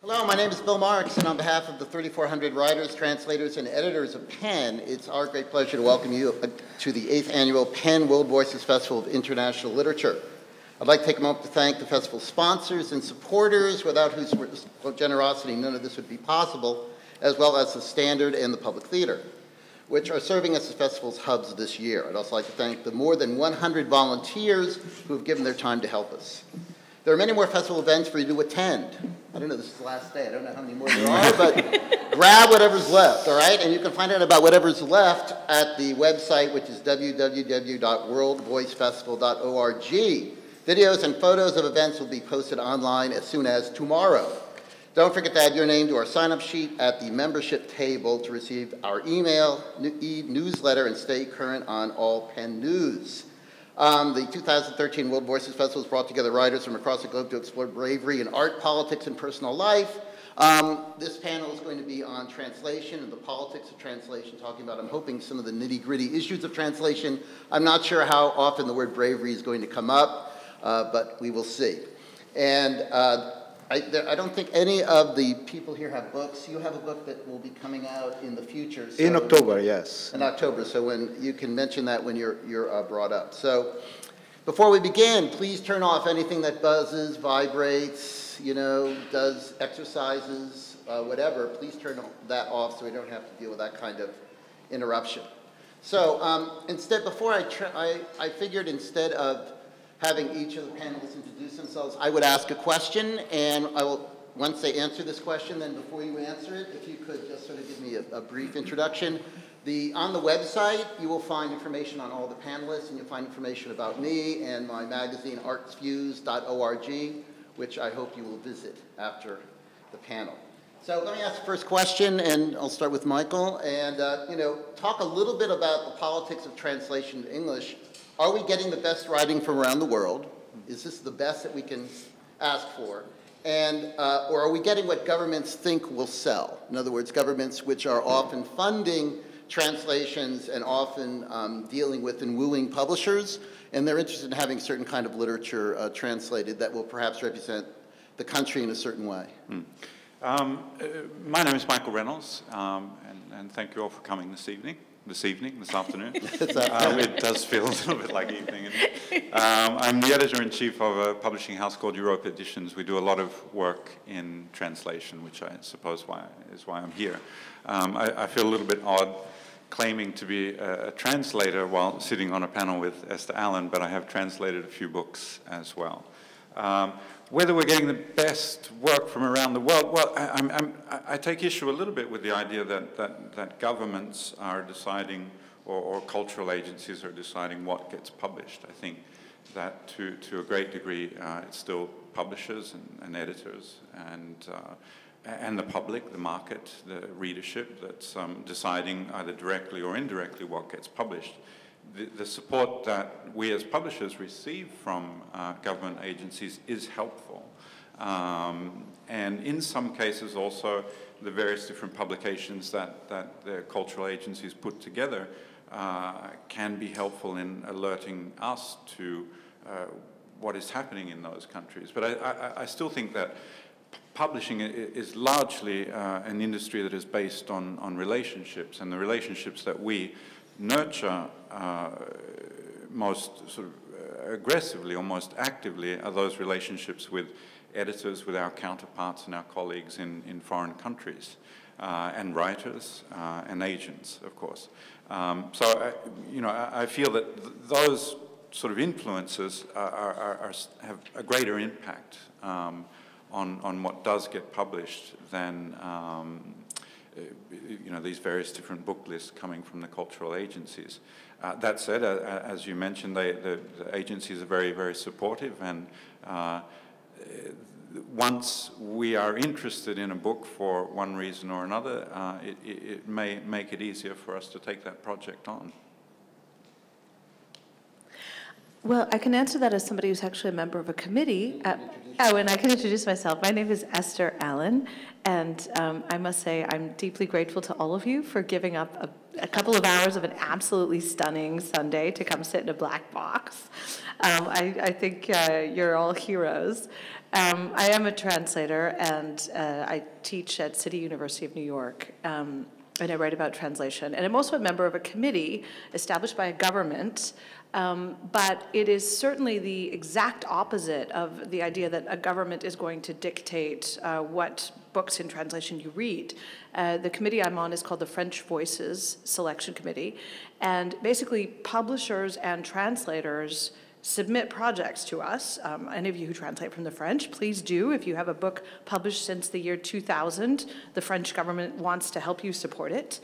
Hello, my name is Bill Marx, and on behalf of the 3,400 writers, translators, and editors of PEN, it's our great pleasure to welcome you to the 8th Annual PEN World Voices Festival of International Literature. I'd like to take a moment to thank the festival's sponsors and supporters, without whose generosity none of this would be possible, as well as the Standard and the Public Theater, which are serving as the festival's hubs this year. I'd also like to thank the more than 100 volunteers who have given their time to help us. There are many more festival events for you to attend. I don't know, this is the last day. I don't know how many more there are, but grab whatever's left, all right? And you can find out about whatever's left at the website, which is www.worldvoicefestival.org. Videos and photos of events will be posted online as soon as tomorrow. Don't forget to add your name to our sign-up sheet at the membership table to receive our email, newsletter, and stay current on all PEN news. The 2013 World Voices Festival has brought together writers from across the globe to explore bravery in art, politics, and personal life. This panel is going to be on translation and the politics of translation, talking about, I'm hoping, some of the nitty-gritty issues of translation. I'm not sure how often the word bravery is going to come up, but we will see. And I don't think any of the people here have books. You have a book that will be coming out in the future. So in October, yes. In October, so when you can mention that when you're brought up. So before we begin, please turn off anything that buzzes, vibrates, does exercises, whatever. Please turn that off so we don't have to deal with that kind of interruption. So instead, I figured instead of having each of the panelists introduce themselves, I would ask a question, and I will, once they answer this question, then before you answer it, if you could just sort of give me a brief introduction. On the website, you will find information on all the panelists, and you'll find information about me and my magazine, artsviews.org, which I hope you will visit after the panel. So let me ask the first question, and I'll start with Michael, and talk a little bit about the politics of translation to English. Are we getting the best writing from around the world? Is this the best that we can ask for? And, or are we getting what governments think will sell? In other words, governments which are often funding translations and often dealing with and wooing publishers, and they're interested in having certain kind of literature translated that will perhaps represent the country in a certain way. My name is Michael Reynolds, and thank you all for coming this afternoon. It does feel a little bit like evening. I'm the editor-in-chief of a publishing house called Europe Editions. We do a lot of work in translation, which I suppose is why I'm here. I feel a little bit odd claiming to be a translator while sitting on a panel with Esther Allen, but I have translated a few books as well. Whether we're getting the best work from around the world, well, I take issue a little bit with the idea that governments are deciding, or cultural agencies are deciding what gets published. I think that to a great degree, it's still publishers and editors and the public, the market, the readership that's deciding either directly or indirectly what gets published. The support that we as publishers receive from government agencies is helpful. And in some cases also, the various different publications that the cultural agencies put together can be helpful in alerting us to what is happening in those countries. But I still think that publishing is largely an industry that is based on relationships, and the relationships that we nurture most sort of aggressively or most actively are those relationships with editors, with our counterparts and our colleagues in foreign countries, and writers and agents, of course. So I feel that those sort of influences have a greater impact on what does get published than these various different book lists coming from the cultural agencies. That said, as you mentioned, the agencies are very, very supportive, and once we are interested in a book for one reason or another, it may make it easier for us to take that project on. Well, I can answer that as somebody who's actually a member of a committee. Oh, and I can introduce myself. My name is Esther Allen, and I must say I'm deeply grateful to all of you for giving up a couple of hours of an absolutely stunning Sunday to come sit in a black box. I think you're all heroes. I am a translator, and I teach at City University of New York, and I write about translation. And I'm also a member of a committee established by a government, but it is certainly the exact opposite of the idea that a government is going to dictate what books in translation you read. The committee I'm on is called the French Voices Selection Committee, and basically publishers and translators submit projects to us. Any of you who translate from the French, please do. If you have a book published since the year 2000, the French government wants to help you support it.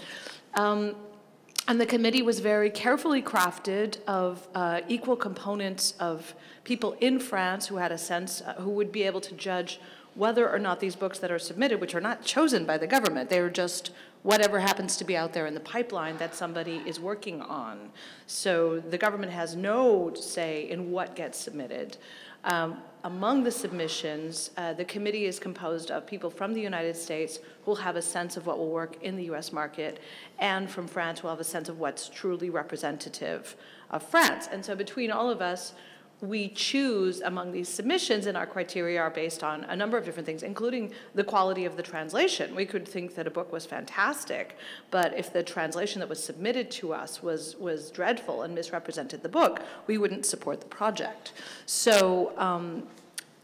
And the committee was very carefully crafted of equal components of people in France who had a sense, who would be able to judge whether or not these books that are submitted, which are not chosen by the government, they are just whatever happens to be out there in the pipeline that somebody is working on. So the government has no say in what gets submitted. Among the submissions, the committee is composed of people from the United States who will have a sense of what will work in the US market, and from France who will have a sense of what's truly representative of France. And so between all of us, we choose among these submissions, and our criteria are based on a number of different things, including the quality of the translation. We could think that a book was fantastic, but if the translation that was submitted to us was dreadful and misrepresented the book, we wouldn't support the project. So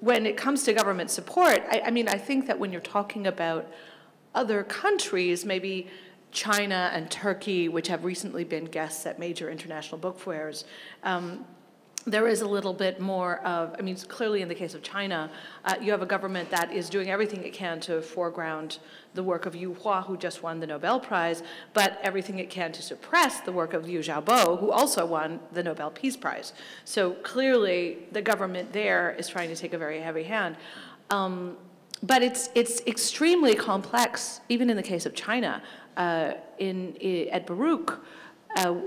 when it comes to government support, I mean, I think that when you're talking about other countries, maybe China and Turkey, which have recently been guests at major international book fairs, there is a little bit more of, I mean, clearly in the case of China, you have a government that is doing everything it can to foreground the work of Yu Hua, who just won the Nobel Prize, but everything it can to suppress the work of Liu Xiaobo, who also won the Nobel Peace Prize. So clearly the government there is trying to take a very heavy hand. But it's extremely complex, even in the case of China. At Baruch,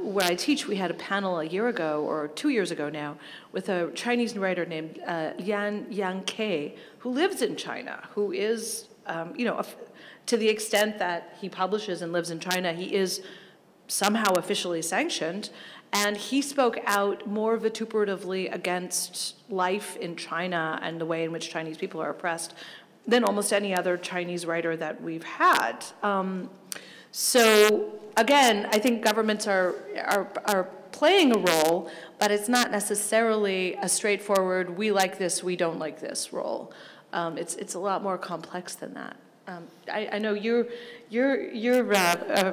where I teach, we had a panel a year ago, or 2 years ago now, with a Chinese writer named Lian Yangke, who lives in China, who is, you know, to the extent that he publishes and lives in China, he is somehow officially sanctioned, and he spoke out more vituperatively against life in China and the way in which Chinese people are oppressed than almost any other Chinese writer that we've had. So again, I think governments are playing a role, but it's not necessarily a straightforward, we like this, we don't like this role. It's a lot more complex than that. I know you're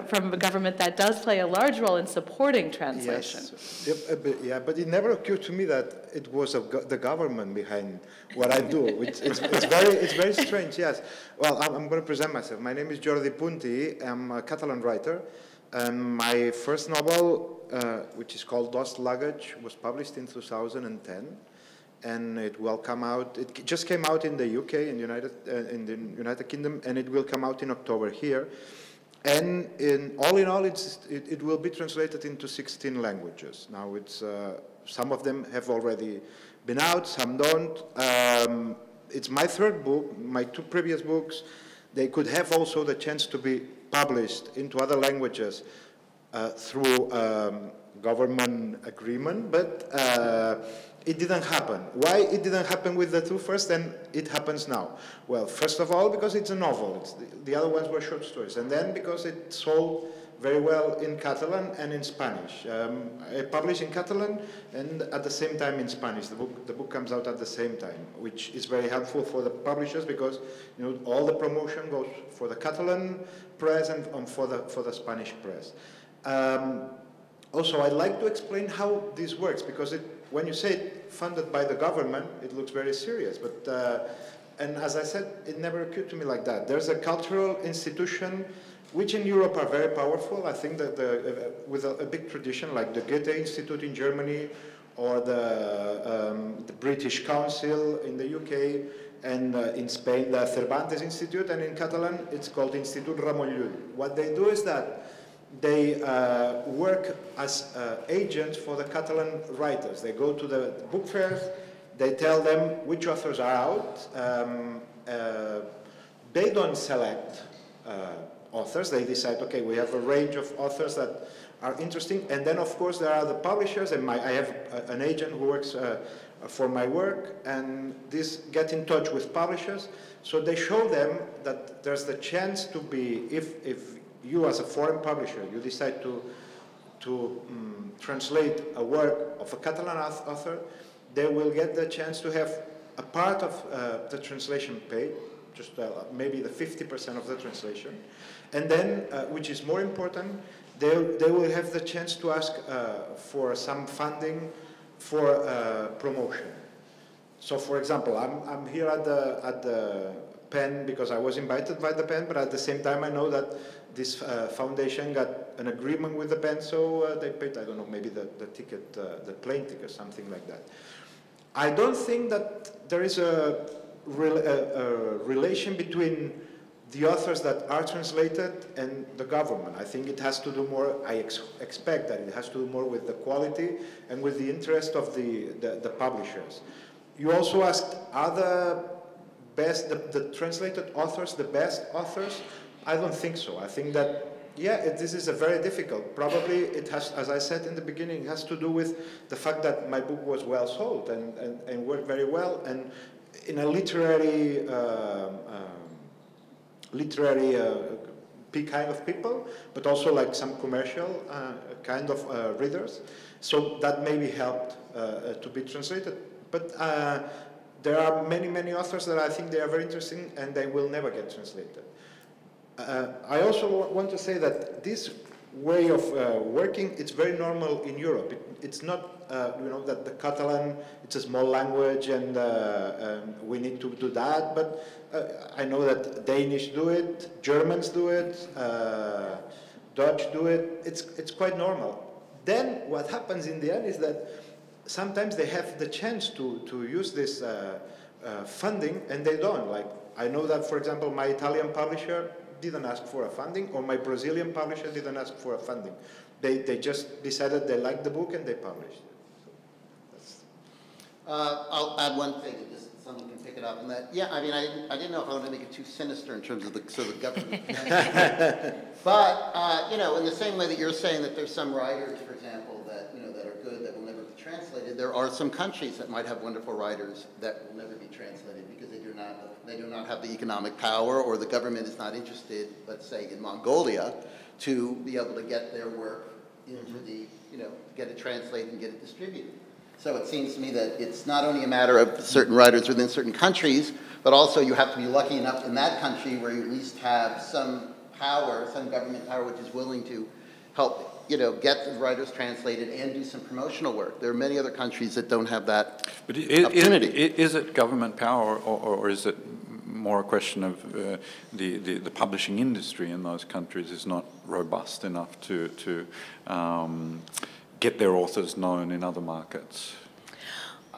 from a government that does play a large role in supporting translation. Yes, yeah, but it never occurred to me that it was the government behind what I do. It's very strange. Yes. Well, I'm going to present myself. My name is Jordi Punti. I'm a Catalan writer, and my first novel, which is called Lost Luggage, was published in 2010. And it will come out, it just came out in the UK, in the United Kingdom, and it will come out in October here. And all in all, it will be translated into 16 languages. Now, some of them have already been out, some don't. It's my third book. My two previous books, they could have also the chance to be published into other languages through government agreement, but it didn't happen. Why it didn't happen with the two first, and it happens now? Well, first of all, because it's a novel. The other ones were short stories. And then because it sold very well in Catalan and in Spanish. I publish in Catalan and at the same time in Spanish. The book comes out at the same time, which is very helpful for the publishers because, you know, all the promotion goes for the Catalan press and for the Spanish press. Also, I'd like to explain how this works, because when you say funded by the government, it looks very serious. But, and as I said, it never occurred to me like that. There's a cultural institution which in Europe are very powerful. I think that with a big tradition, like the Goethe Institute in Germany, or the British Council in the UK, and in Spain, the Cervantes Institute, and in Catalan, it's called Institut Ramon Llull. What they do is that they work as agents for the Catalan writers. They go to the book fairs, They tell them which authors are out. They don't select authors. They decide, okay, we have a range of authors that are interesting. And then, of course, there are the publishers. And I have an agent who works for my work. And this get in touch with publishers. So they show them that there's the chance to be, if you as a foreign publisher, you decide to translate a work of a Catalan author, they will get the chance to have a part of the translation paid, just maybe the 50% of the translation. And then, which is more important, they will have the chance to ask for some funding for promotion. So, for example, I'm here at the PEN because I was invited by the PEN, but at the same time I know that this foundation got an agreement with the PEN, so they paid, I don't know, maybe the ticket, the plane ticket, something like that. I don't think that there is a relation between the authors that are translated and the government. I think it has to do more, I expect that it has to do more with the quality and with the interest of the publishers. You also asked, are the translated authors the best authors? I don't think so. I think that, yeah, this is a very difficult. Probably it has, as I said in the beginning, it has to do with the fact that my book was well sold and worked very well. And in a literary kind of people, but also like some commercial kind of readers. So that maybe helped to be translated. But there are many, many authors that I think they are very interesting and they will never get translated. I also want to say that this way of working, it's very normal in Europe. It's not, you know, that the Catalan, it's a small language and we need to do that, but I know that Danish do it, Germans do it, Dutch do it. It's quite normal. Then what happens in the end is that sometimes they have the chance to use this funding and they don't. Like, I know that, for example, my Italian publisher didn't ask for a funding, or my Brazilian publisher didn't ask for a funding. They just decided they liked the book and they published it. So I'll add one thing, and just someone can pick it up. And that, yeah, I mean, I didn't know if I wanted to make it too sinister in terms of the government. But you know, in the same way that you're saying that there's some writers, for example, that that are good that will never be translated, there are some countries that might have wonderful writers that will never be translated because they do not have the economic power, or the government is not interested, let's say in Mongolia, to be able to get their work into the, get it translated and get it distributed. So it seems to me that it's not only a matter of certain writers within certain countries, but also you have to be lucky enough in that country where you at least have some power, some government power, which is willing to help get the writers translated and do some promotional work. There are many other countries that don't have that opportunity. Is it government power, or is it more a question of the publishing industry in those countries is not robust enough to get their authors known in other markets?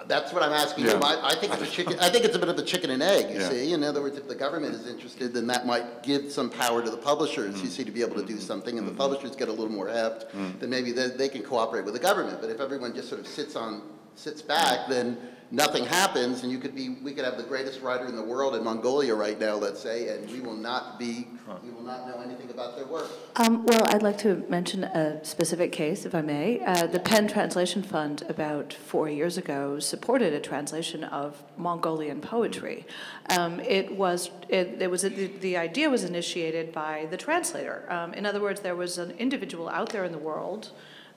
That's what I'm asking you. I think it's a chicken. I think it's a bit of a chicken and egg. You see, in other words, if the government is interested, then that might give some power to the publishers. You see, to be able to do something, and the publishers get a little more heft. Then maybe they can cooperate with the government. But if everyone just sort of sits back, then nothing happens, and we could have the greatest writer in the world in Mongolia right now, let's say, and we will not know anything about their work. Well, I'd like to mention a specific case, if I may. The PEN Translation Fund, about 4 years ago, supported a translation of Mongolian poetry. The idea was initiated by the translator. In other words, there was an individual out there in the world,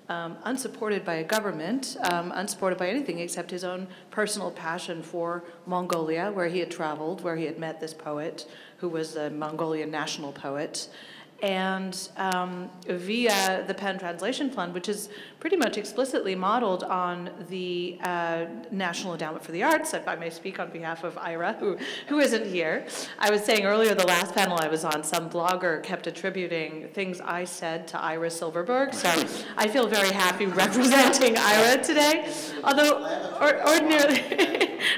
unsupported by a government, unsupported by anything except his own personal passion for Mongolia, where he had traveled, where he had met this poet, who was a Mongolian national poet. And via the PEN Translation Fund, which is pretty much explicitly modeled on the National Endowment for the Arts, if I may speak on behalf of Ira, who isn't here. I was saying earlier, the last panel I was on, some blogger kept attributing things I said to Ira Silverberg, so I feel very happy representing Ira today. Although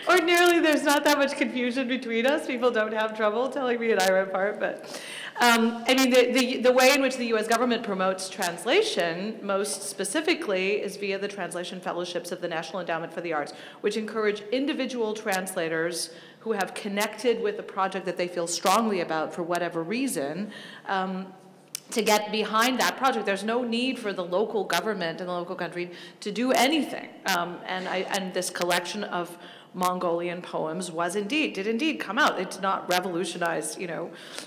ordinarily there's not that much confusion between us. People don't have trouble telling me and Ira apart, but I mean, the way in which the U.S. government promotes translation, most specifically, is via the translation fellowships of the National Endowment for the Arts, which encourage individual translators who have connected with a project that they feel strongly about for whatever reason, to get behind that project. There's no need for the local government in the local country to do anything. And this collection of Mongolian poems did indeed come out. It did not revolutionize,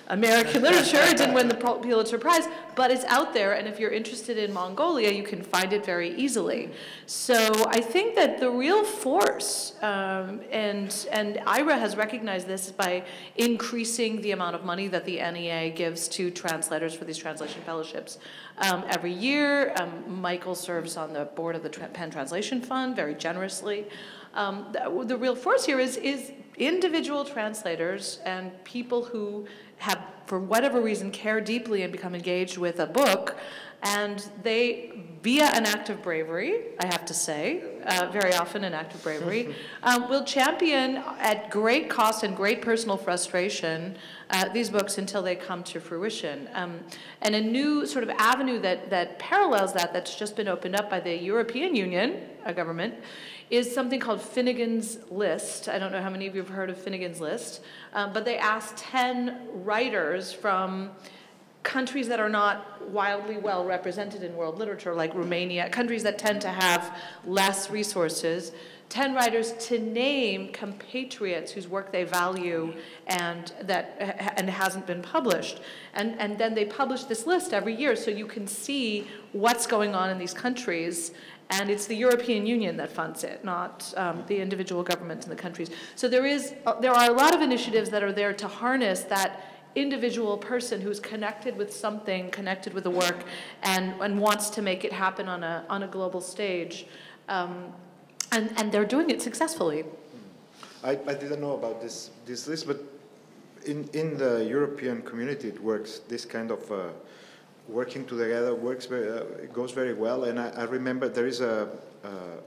American literature. It didn't win the Pulitzer Prize, but it's out there, and if you're interested in Mongolia, you can find it very easily. So I think that the real force, and IRA has recognized this by increasing the amount of money that the NEA gives to translators for these translation fellowships. Every year, Michael serves on the board of the Penn Translation Fund very generously. The real force here is individual translators and people who have, for whatever reason, care deeply and become engaged with a book, and they, via an act of bravery, I have to say, very often an act of bravery, will champion at great cost and great personal frustration these books until they come to fruition. And a new sort of avenue that parallels that's just been opened up by the European Union, a government, is something called Finnegan's List. I don't know how many of you have heard of Finnegan's List, but they asked 10 writers from countries that are not wildly well represented in world literature, like Romania, countries that tend to have less resources, 10 writers to name compatriots whose work they value and hasn't been published. And then they publish this list every year so you can see what's going on in these countries. And it's the European Union that funds it, not the individual governments in the countries. So there are a lot of initiatives that are there to harness that individual person who's connected with something, connected with the work, and wants to make it happen on a global stage. And they're doing it successfully. I didn't know about this list, but in the European community it works. This kind of working together it goes very well. And I remember there is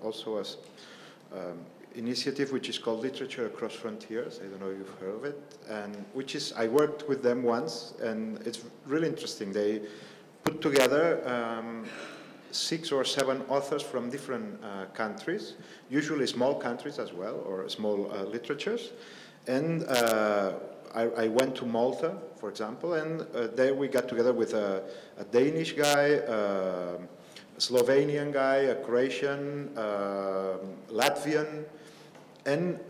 also a initiative which is called Literature Across Frontiers. I don't know if you've heard of it, and I worked with them once, and it's really interesting. They put together 6 or 7 authors from different countries, usually small countries as well, or small literatures. And I went to Malta, for example, and there we got together with a Danish guy, a Slovenian guy, a Croatian, Latvian, and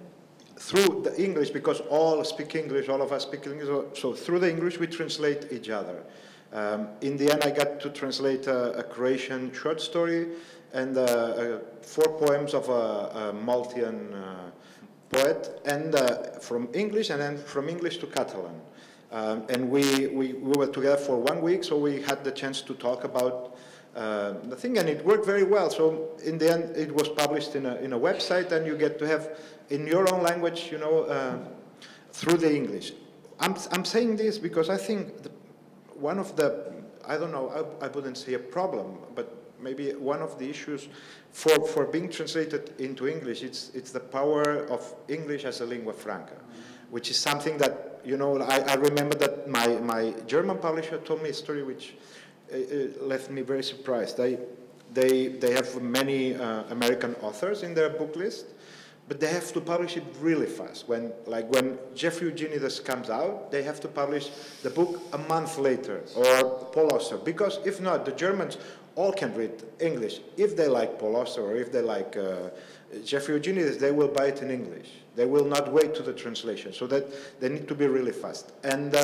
through the English, because all speak English, all of us speak English, so through the English we translate each other. In the end, I got to translate a Croatian short story and 4 poems of a Maltian poet, and from English, and then from English to Catalan. And we were together for 1 week, so we had the chance to talk about the thing, and it worked very well. So in the end, it was published in a website, and you get to have in your own language, through the English. I'm saying this because I think one of the, I don't know, I wouldn't say a problem, but maybe one of the issues for being translated into English, it's the power of English as a lingua franca, which is something that, I remember that my German publisher told me a story which left me very surprised. They have many American authors in their book list, but they have to publish it really fast. When Jeffrey Eugenides comes out, they have to publish the book a month later, or Paul Auster, because if not, the Germans all can read English. If they like Paul Auster, or if they like Jeffrey Eugenides, they will buy it in English. They will not wait to the translation, so that they need to be really fast. And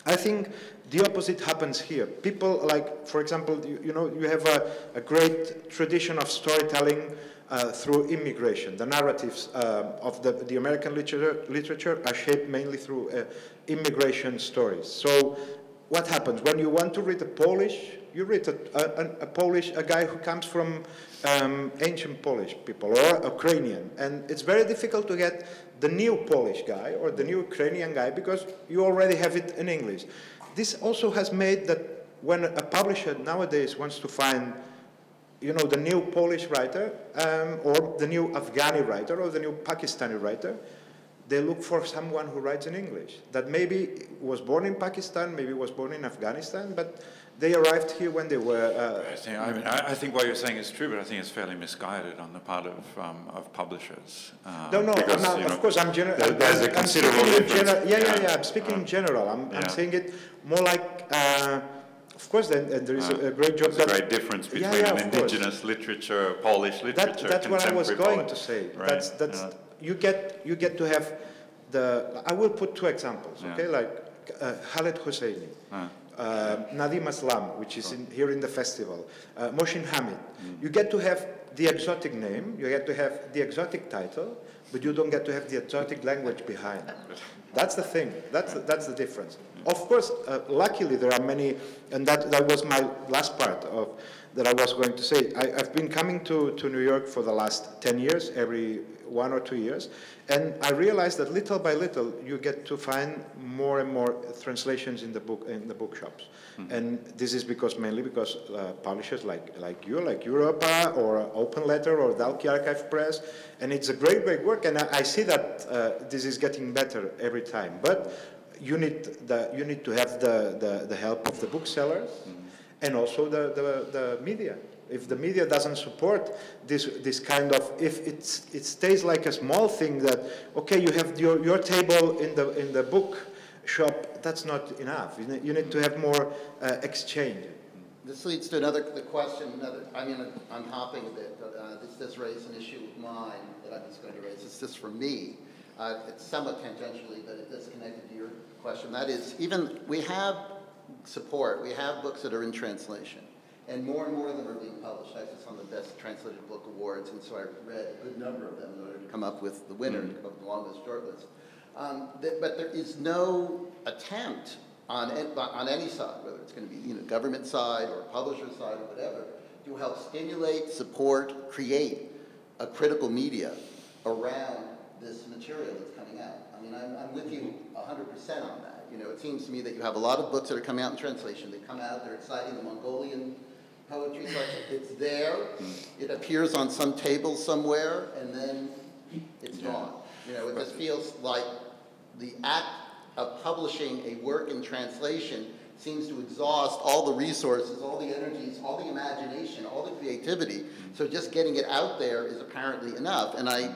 I think the opposite happens here. People like, for example, you have a great tradition of storytelling through immigration. The narratives of the American literature are shaped mainly through immigration stories. So what happens? When you want to read a Polish, you read a guy who comes from ancient Polish people, or Ukrainian. And it's very difficult to get the new Polish guy or the new Ukrainian guy because you already have it in English. This also has made that when a publisher nowadays wants to find the new Polish writer, or the new Afghani writer, or the new Pakistani writer, they look for someone who writes in English, that maybe was born in Pakistan, maybe was born in Afghanistan, but they arrived here when they were... I think what you're saying is true, but I think it's fairly misguided on the part of publishers. No, because, of course, I'm general. There's a considerable difference. I'm speaking in general. I'm saying it more like... of course, there is a great job. There's a great difference between an indigenous literature, Polish literature, that's what I was going to say. Right? You get to have the... I will put two examples, okay? Like Khaled Hosseini. Nadim Aslam, which is here in the festival, Mohsin Hamid. You get to have the exotic name, you get to have the exotic title, but you don't get to have the exotic language behind. That's the thing. That's the difference. Of course, luckily there are many, and that was my last part of that I was going to say. I've been coming to New York for the last 10 years, every 1 or 2 years, and I realized that little by little you get to find more and more translations in the bookshops. And this is mainly because publishers like you, like Europa or Open Letter or Dalkey Archive Press, and it's a great work, and I see that this is getting better every time. But you need to have the help of the booksellers and also the media. If the media doesn't support this kind of, if it stays like a small thing that, okay, you have your table in the book shop, that's not enough. You need to have more exchange. This leads to the question, I'm hopping a bit, but this does raise an issue of mine that I was going to raise. It's just for me. It's somewhat tangentially, but it is connected to your question. That is, we have support. We have books that are in translation. And more of them are being published. I was just on the Best Translated Book Awards, and so I read a good number of them in order to come up with the winner, to come up with the longest shortlist. But there is no attempt on any side, whether it's going to be government side or publisher side or whatever, to help stimulate, support, create a critical media around this material that's coming out. I mean, I'm with you 100% on that. It seems to me that you have a lot of books that are coming out in translation. They come out, they're exciting, the Mongolian poetry section, it's there, it appears on some table somewhere, and then it's gone. It just feels like the act of publishing a work in translation seems to exhaust all the resources, all the energies, all the imagination, all the creativity. So just getting it out there is apparently enough. And I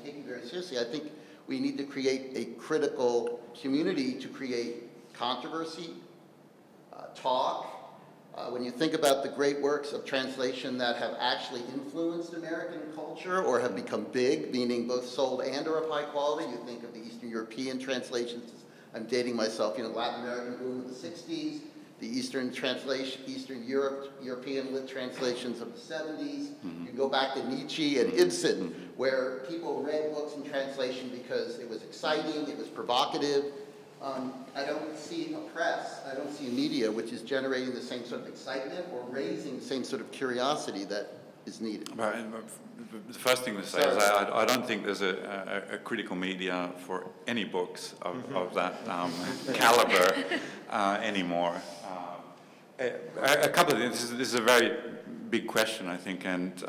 take you very seriously. I think we need to create a critical community to create controversy, talk. When you think about the great works of translation that have actually influenced American culture or have become big, meaning both sold and are of high quality, you think of the Eastern European translations. I'm dating myself, Latin American boom of the 60s, the Eastern European lit translations of the 70s. You go back to Nietzsche and Ibsen, where people read books in translation because it was exciting, it was provocative. I don't see a press, I don't see a media which is generating the same sort of excitement or raising the same sort of curiosity that is needed. But the first thing to say is I don't think there's a critical media for any books of that caliber anymore. A couple of things. This is a very big question, I think. And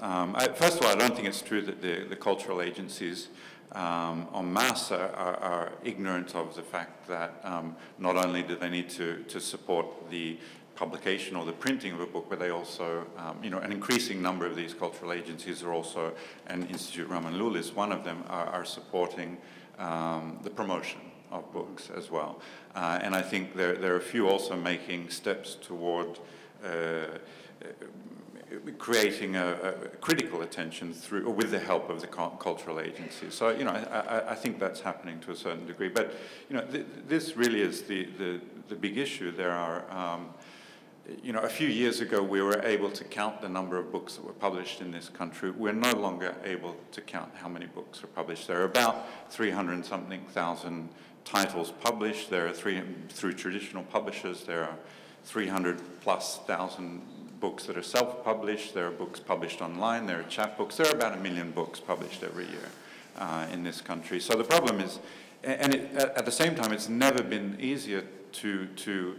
first of all, I don't think it's true that the cultural agencies en masse are ignorant of the fact that not only do they need to support the publication or the printing of a book, but they also, an increasing number of these cultural agencies are also, and Institute Raman Lul is one of them, are supporting the promotion of books as well. And I think there are a few also making steps toward creating a critical attention through, or with the help of the cultural agencies. So, I think that's happening to a certain degree. But, this really is the big issue. There are, a few years ago we were able to count the number of books that were published in this country. We're no longer able to count how many books are published. There are about 300-something thousand titles published. There are through traditional publishers, there are 300,000+ books that are self-published. There are books published online. There are chapbooks. There are about 1 million books published every year in this country. So the problem is, and at the same time, it's never been easier to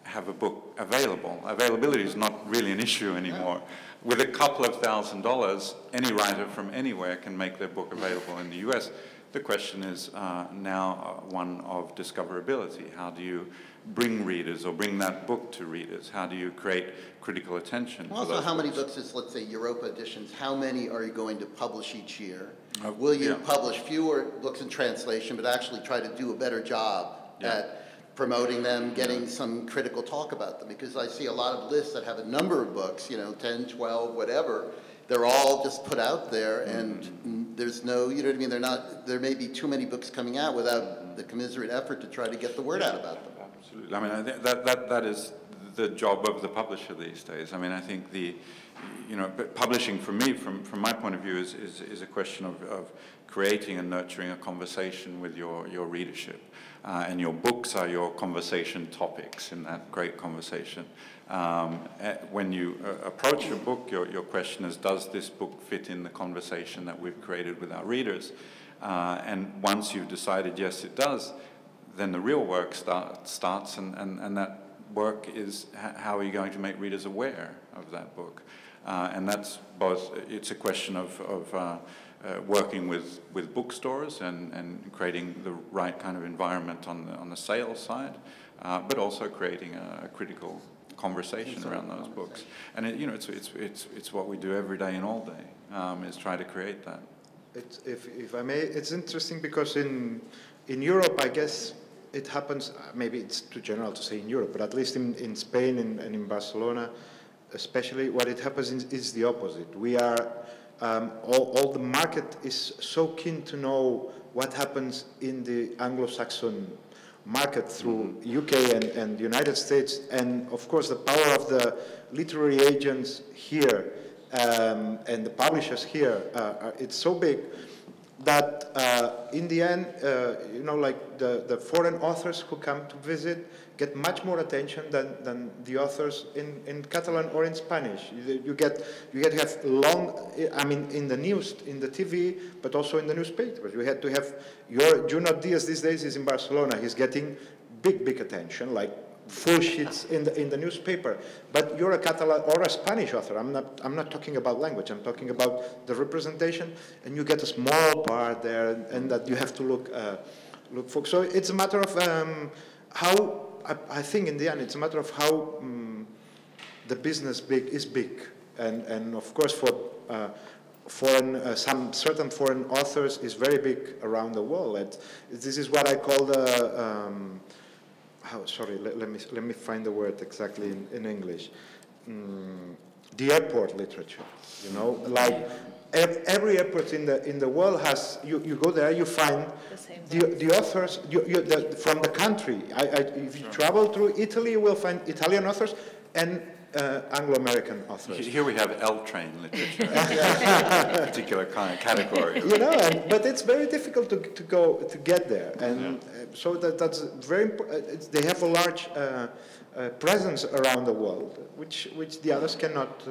have a book available. Availability is not really an issue anymore. With a couple of $1,000s, any writer from anywhere can make their book available in the US. The question is now one of discoverability. How do you bring readers or bring that book to readers? How do you create critical attention for Also, those how many books? books is, let's say, Europa editions, how many are you going to publish each year? Will you publish fewer books in translation, but actually try to do a better job at promoting them, getting some critical talk about them? Because I see a lot of lists that have a number of books, 10, 12, whatever. They're all just put out there, and there's no, you know what I mean? They're not. There may be too many books coming out without the commiserate effort to try to get the word out about them. Absolutely. I mean, I think that is the job of the publisher these days. I mean, I think publishing for me, from my point of view, is a question of creating and nurturing a conversation with your readership. And your books are your conversation topics in that great conversation. When you approach your book, your question is, does this book fit in the conversation that we've created with our readers? And once you've decided, yes, it does, then the real work starts, and that work is how are you going to make readers aware of that book? And that's both, it's a question of working with bookstores and creating the right kind of environment on the sales side, but also creating a critical conversation around those books. And it's what we do every day and all day, is try to create that. If I may, it's interesting because in Europe, I guess it happens, maybe it's too general to say in Europe, but at least in Spain and in Barcelona, especially, what it happens is the opposite. We are, all the market is so keen to know what happens in the Anglo-Saxon market through UK and the United States, and of course the power of the literary agents here and the publishers here, it's so big that in the end, like the foreign authors who come to visit get much more attention than the authors in Catalan or in Spanish. You get to have long, I mean, in the news, in the TV, but also in the newspapers. You had to have Junot Diaz these days is in Barcelona. He's getting big attention, like full sheets in the newspaper. But you're a Catalan or a Spanish author. I'm not talking about language. I'm talking about the representation, and you get a small part there, and that you have to look for. So it's a matter of how. I think in the end, it's a matter of how the business is big, and of course for some certain foreign authors is very big around the world. This is what I call the let me find the word exactly in English. The airport literature, like every airport in the world has, you go there, you find the authors from the country. If you travel through Italy, you will find Italian authors and Anglo-American authors. Here we have L-train literature, a particular kind of category. But it's very difficult to get there, and so that's very important. They have a large presence around the world, which the others cannot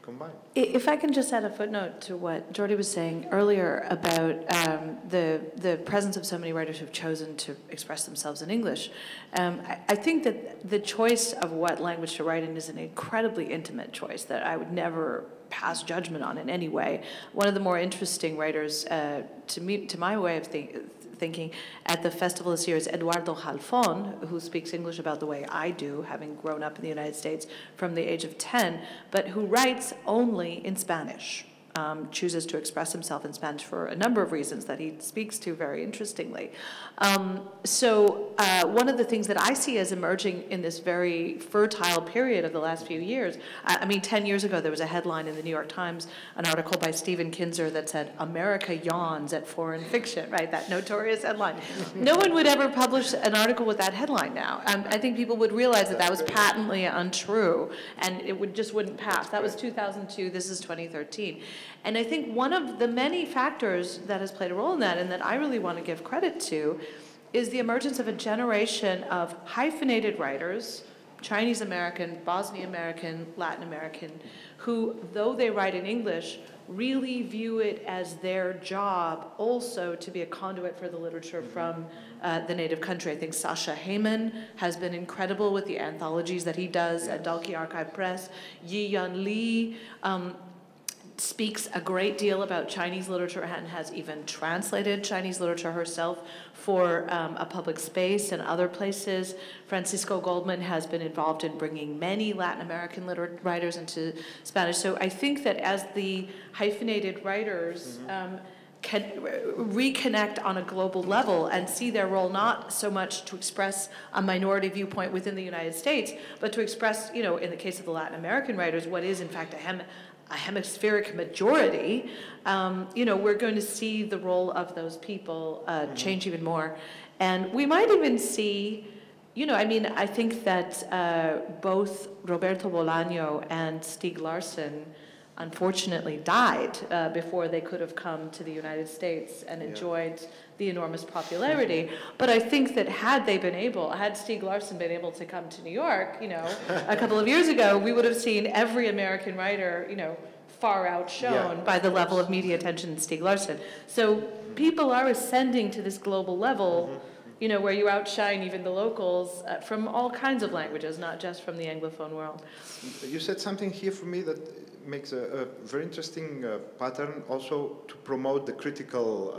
combine. If I can just add a footnote to what Jordi was saying earlier about the presence of so many writers who've chosen to express themselves in English, I think that the choice of what language to write in is an incredibly intimate choice that I would never pass judgment on in any way. One of the more interesting writers, to my way of thinking, at the festival this year is Eduardo Halfon, who speaks English about the way I do, having grown up in the United States from the age of 10, but who writes only in Spanish, chooses to express himself in Spanish for a number of reasons that he speaks to very interestingly. So one of the things that I see as emerging in this very fertile period of the last few years, I mean, 10 years ago there was a headline in the New York Times, an article by Stephen Kinzer that said, "America yawns at foreign fiction," right? That notorious headline. No one would ever publish an article with that headline now. I think people would realize that that was patently untrue, and it just wouldn't pass. That was 2002, this is 2013. And I think one of the many factors that has played a role in that, and that I really want to give credit to, is the emergence of a generation of hyphenated writers, Chinese American, Bosnian American, Latin American, who, though they write in English, really view it as their job also to be a conduit for the literature from the native country. I think Sasha Heyman has been incredible with the anthologies that he does at Dalkey Archive Press. Yi Yun Lee, speaks a great deal about Chinese literature and has even translated Chinese literature herself for a public space and other places. Francisco Goldman has been involved in bringing many Latin American writers into Spanish. So I think that as the hyphenated writers can reconnect on a global level and see their role not so much to express a minority viewpoint within the United States, but to express, you know, in the case of the Latin American writers, what is in fact a hemispheric majority, you know, we're going to see the role of those people change even more. And we might even see, you know, I mean, I think that both Roberto Bolaño and Stieg Larsson unfortunately died before they could have come to the United States and enjoyed the enormous popularity. But I think that had Stieg Larsson been able to come to New York, you know, a couple of years ago, we would have seen every American writer, you know, far outshone by the level of media attention in Stieg Larsson. So people are ascending to this global level, you know, where you outshine even the locals from all kinds of languages, not just from the Anglophone world. You said something here for me that makes a very interesting pattern also to promote the critical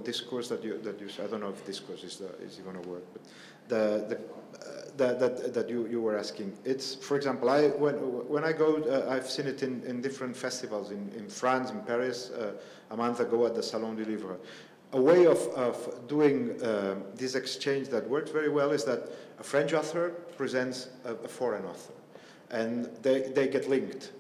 discourse that you I don't know if discourse is even a word, but that you were asking. It's, for example, when I go, I've seen it in different festivals in France, in Paris, a month ago at the Salon du Livre. A way of doing this exchange that works very well is that a French author presents a foreign author. And they get linked.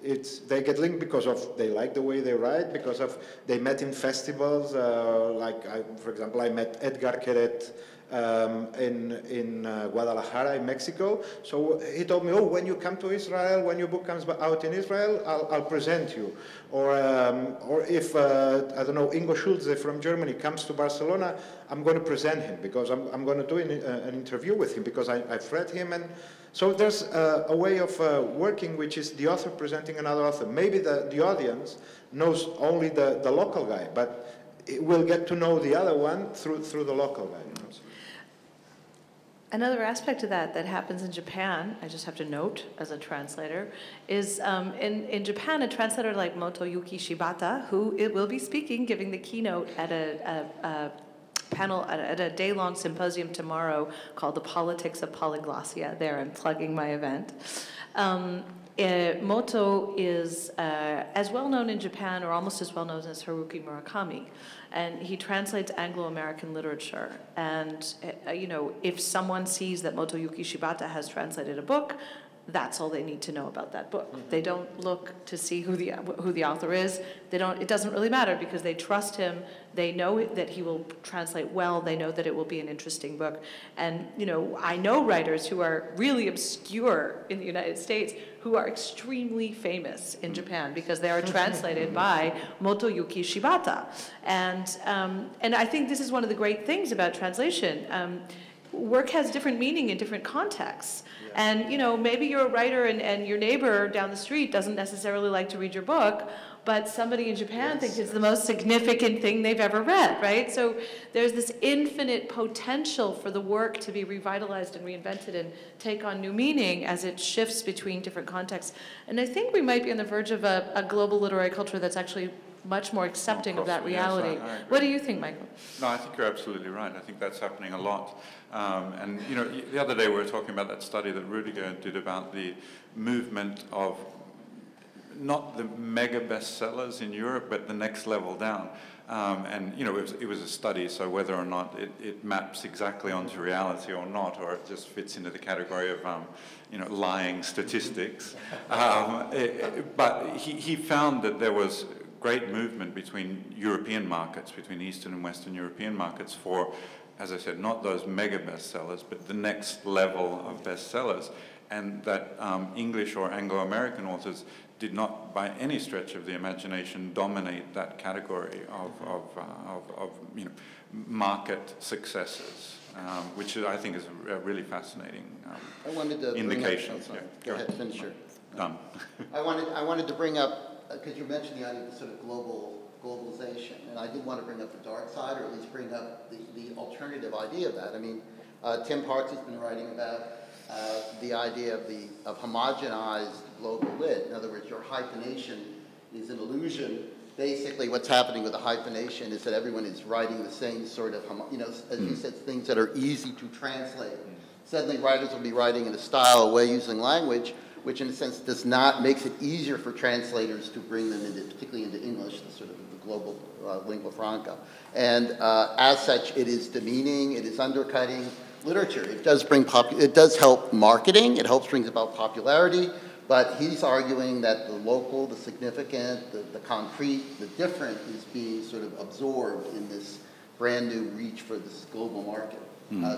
They get linked because they like the way they write, because they met in festivals. For example, I met Edgar Queret in Guadalajara, in Mexico. So he told me, oh, when you come to Israel, when your book comes out in Israel, I'll present you. Or if, I don't know, Ingo Schulze from Germany comes to Barcelona, I'm going to present him because I'm going to do an interview with him because I've read him. And so there's a way of working, which is the author presenting another author. Maybe the audience knows only the local guy, but it will get to know the other one through the local guy. You know? Another aspect of that happens in Japan, I just have to note as a translator, is in Japan, a translator like Motoyuki Shibata, who it will be speaking, giving the keynote at a panel, at a day-long symposium tomorrow called The Politics of Polyglossia. There, I'm plugging my event. Moto is as well known in Japan, or almost as well known as Haruki Murakami, and he translates Anglo-American literature. And you know, if someone sees that Motoyuki Shibata has translated a book, that's all they need to know about that book. Mm-hmm. They don't look to see who the author is. It doesn't really matter because they trust him. They know that he will translate well. They know that it will be an interesting book. And you know, I know writers who are really obscure in the United States who are extremely famous in Japan because they are translated by Motoyuki Shibata. And I think this is one of the great things about translation. Work has different meaning in different contexts. Yeah. And, you know, maybe you're a writer and your neighbor down the street doesn't necessarily like to read your book, but somebody in Japan thinks it's the most significant thing they've ever read, right? So there's this infinite potential for the work to be revitalized and reinvented and take on new meaning as it shifts between different contexts. And I think we might be on the verge of a global literary culture that's actually much more accepting of that reality. Yes, I what do you think, Michael? No, I think you're absolutely right. I think that's happening a lot. And, you know, the other day we were talking about that study that Rudiger did about the movement of not the mega bestsellers in Europe, but the next level down. And, you know, it was a study, so whether or not it maps exactly onto reality or not, or it just fits into the category of, you know, lying statistics. But he found that there was great movement between European markets, between Eastern and Western European markets for, as I said, not those mega bestsellers, but the next level of bestsellers. And that English or Anglo-American authors did not, by any stretch of the imagination, dominate that category of you know, market successes, which I think is a really fascinating indication. Go ahead, finish your. Done. I wanted to bring up, because you mentioned the idea of sort of globalization, and I did want to bring up the dark side, or at least bring up the alternative idea of that. I mean, Tim Parks has been writing about the idea of homogenized global lit. In other words, your hyphenation is an illusion. Basically, what's happening with the hyphenation is that everyone is writing the same sort of, as you said, things that are easy to translate. Suddenly, writers will be writing in a style, a way, using language, which in a sense makes it easier for translators to bring them into, particularly into English, the sort of the global lingua franca. And as such, it is demeaning, it is undercutting literature. It does help marketing, it helps brings about popularity, but he's arguing that the local, the significant, the concrete, the different is being sort of absorbed in this brand new reach for this global market.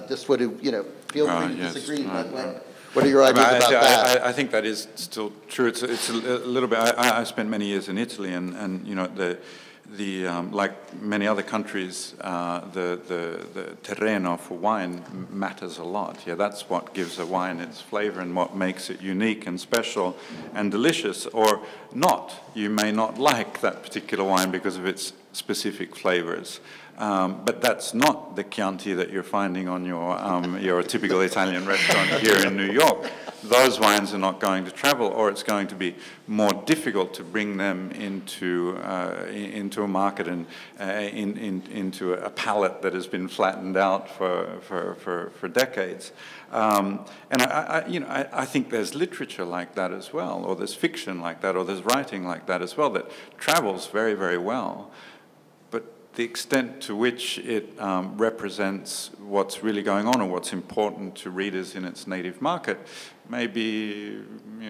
Just feel free to disagree. What are your ideas about that? I think that is still true. It's a little bit. I spent many years in Italy, and like many other countries, the terreno for wine matters a lot. Yeah, that's what gives a wine its flavor and what makes it unique and special and delicious, or not. You may not like that particular wine because of its specific flavors. But that's not the Chianti that you're finding on your typical Italian restaurant here in New York. Those wines are not going to travel, or it's going to be more difficult to bring them into a market and into a palate that has been flattened out for decades. And I think there's literature like that as well, or there's fiction like that, or there's writing like that as well that travels very, very well. The extent to which it represents what's really going on or what's important to readers in its native market may be,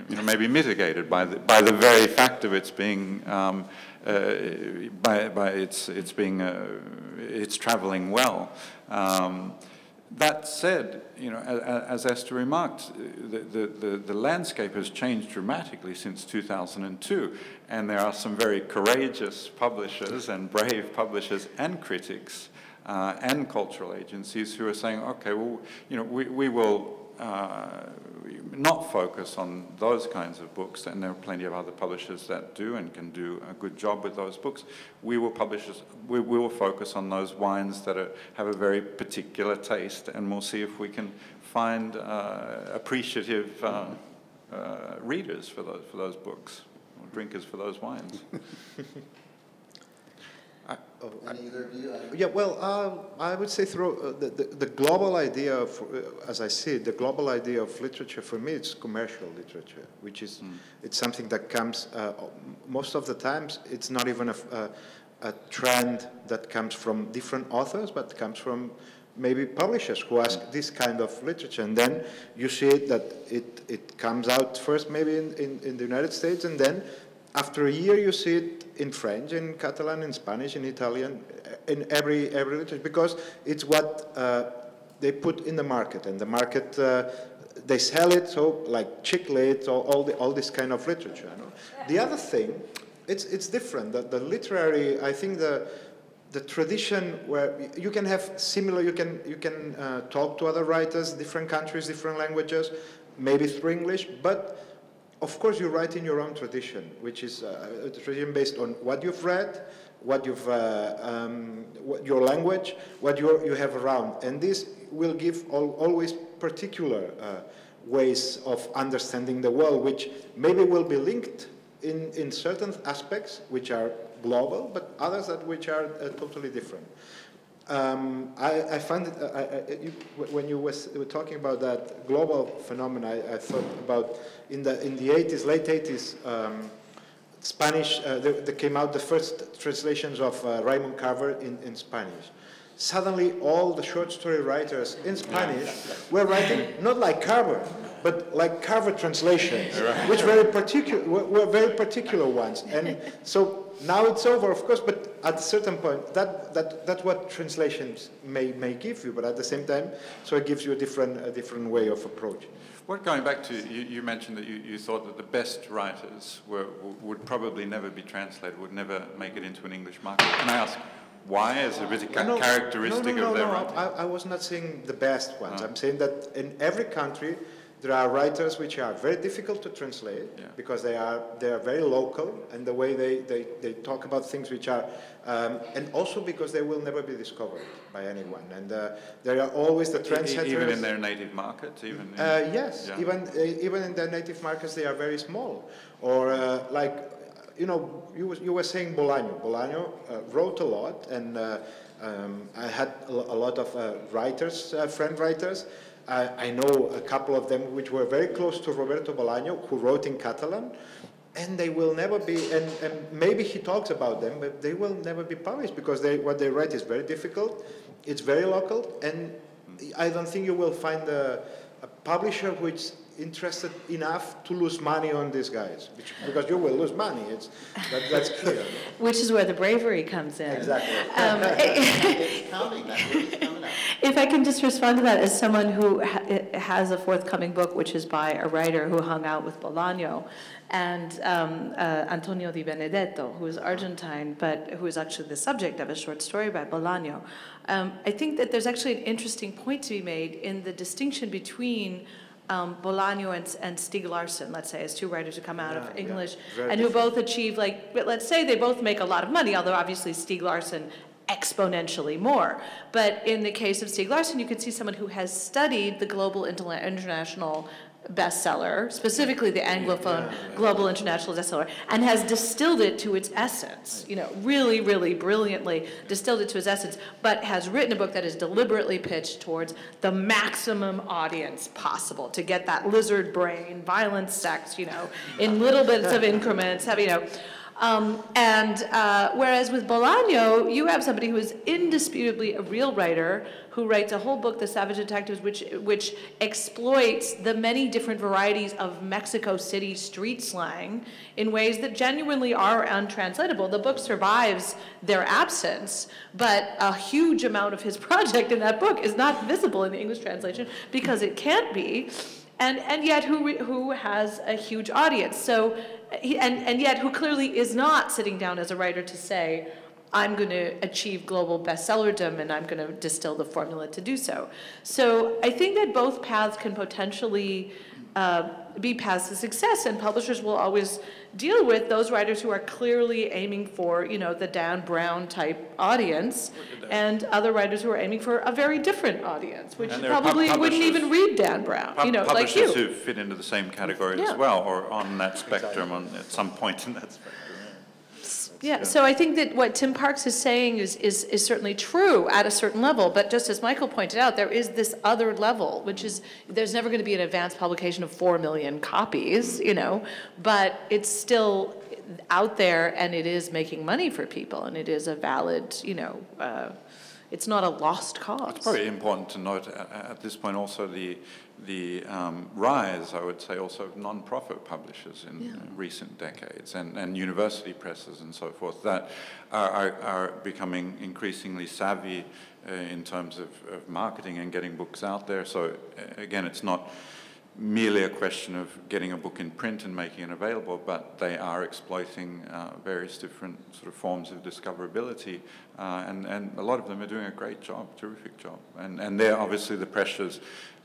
may be mitigated by the very fact of its being it's traveling well. That said, as Esther remarked, the landscape has changed dramatically since 2002, and there are some very courageous publishers and brave publishers and critics and cultural agencies who are saying, okay, well, we will not focus on those kinds of books, and there are plenty of other publishers that do and can do a good job with those books. We will focus on those wines that have a very particular taste, and we'll see if we can find appreciative readers for those books, or drinkers for those wines. Yeah, well, I would say through the global idea of, as I see it, the global idea of literature for me, it's commercial literature, which is it's something that comes most of the times. It's not even a trend that comes from different authors, but comes from maybe publishers who ask this kind of literature, and then you see it that it comes out first maybe in the United States, and then after a year you see it in French, in Catalan, in Spanish, in Italian, in every literature, because it's what they put in the market, and the market they sell it, so like chick lit, all this kind of literature. The other thing, it's different. The literary, I think the tradition where you can have similar, you can talk to other writers, different countries, different languages, maybe through English, but of course, you write in your own tradition, which is a tradition based on what you've read, what you've, your language, what you have around, and this will give always particular ways of understanding the world, which maybe will be linked in certain aspects, which are global, but others which are totally different. I find it, when you were talking about that global phenomenon, I thought about in the 80s, late 80s, Spanish, there came out the first translations of Raymond Carver in Spanish. Suddenly, all the short story writers in Spanish were writing not like Carver, but like Carver translations, which were very particular ones. And so now it's over, of course, but at a certain point, that's what translations may give you, but at the same time, so it gives you a different way of approaching. Well, going back to, you mentioned that you thought that the best writers would probably never be translated, would never make it into an English market. Can I ask why, as a bit of characteristic of their writing? I was not saying the best ones. I'm saying that in every country, there are writers which are very difficult to translate because they are very local, and the way they talk about things which are, and also because they will never be discovered by anyone. And there are always the trendsetters. Even in their native markets, yes, even in their native markets, they are very small. Or like you know, you were saying Bolaño. Bolaño wrote a lot, and I had a lot of writers, friend writers. I know a couple of them which were very close to Roberto Bolaño, who wrote in Catalan, and they will never be, and maybe he talks about them, but they will never be published because what they write is very difficult, it's very local, and I don't think you will find a publisher which interested enough to lose money on these guys, because you will lose money. That's clear. Which is where the bravery comes in. Exactly. It's coming, that word's coming out. If I can just respond to that, as someone who has a forthcoming book, which is by a writer who hung out with Bolaño, and Antonio Di Benedetto, who is Argentine, but who is actually the subject of a short story by Bolaño. I think that there's actually an interesting point to be made in the distinction between Bolaño and Stieg Larsson, let's say, as two writers who come out of English, and who both achieve, like, let's say they both make a lot of money, although obviously Stieg Larsson exponentially more. But in the case of Stieg Larsson, you could see someone who has studied the global international bestseller, specifically the Anglophone global international bestseller, and has distilled it to its essence, you know, really, really brilliantly distilled it to its essence, but has written a book that is deliberately pitched towards the maximum audience possible to get that lizard brain, violent sex, you know, in little bits of increments, you know. Whereas with Bolaño, you have somebody who is indisputably a real writer who writes a whole book, The Savage Detectives, which exploits the many different varieties of Mexico City street slang in ways that genuinely are untranslatable. The book survives their absence, but a huge amount of his project in that book is not visible in the English translation because it can't be, and yet who has a huge audience. So, and yet who clearly is not sitting down as a writer to say, I'm going to achieve global bestsellerdom and I'm going to distill the formula to do so. So I think that both paths can potentially be paths to success, and publishers will always deal with those writers who are clearly aiming for, you know, the Dan Brown type audience, and other writers who are aiming for a very different audience, which probably wouldn't even read Dan Brown, you know, like you. Publishers who fit into the same category as well, or on that spectrum, at some point in that spectrum. Yeah, so I think that what Tim Parks is saying is certainly true at a certain level, but just as Michael pointed out, there is this other level, which is there's never going to be an advanced publication of 4 million copies, you know, but it's still out there and it is making money for people, and it is a valid, you know, it's not a lost cause. It's probably important to note at this point also the rise, I would say, also of non-profit publishers in recent decades, and university presses and so forth that are becoming increasingly savvy in terms of marketing and getting books out there. So again, it's not merely a question of getting a book in print and making it available, but they are exploiting various different sort of forms of discoverability, and a lot of them are doing a great job, terrific job. And they're obviously the pressures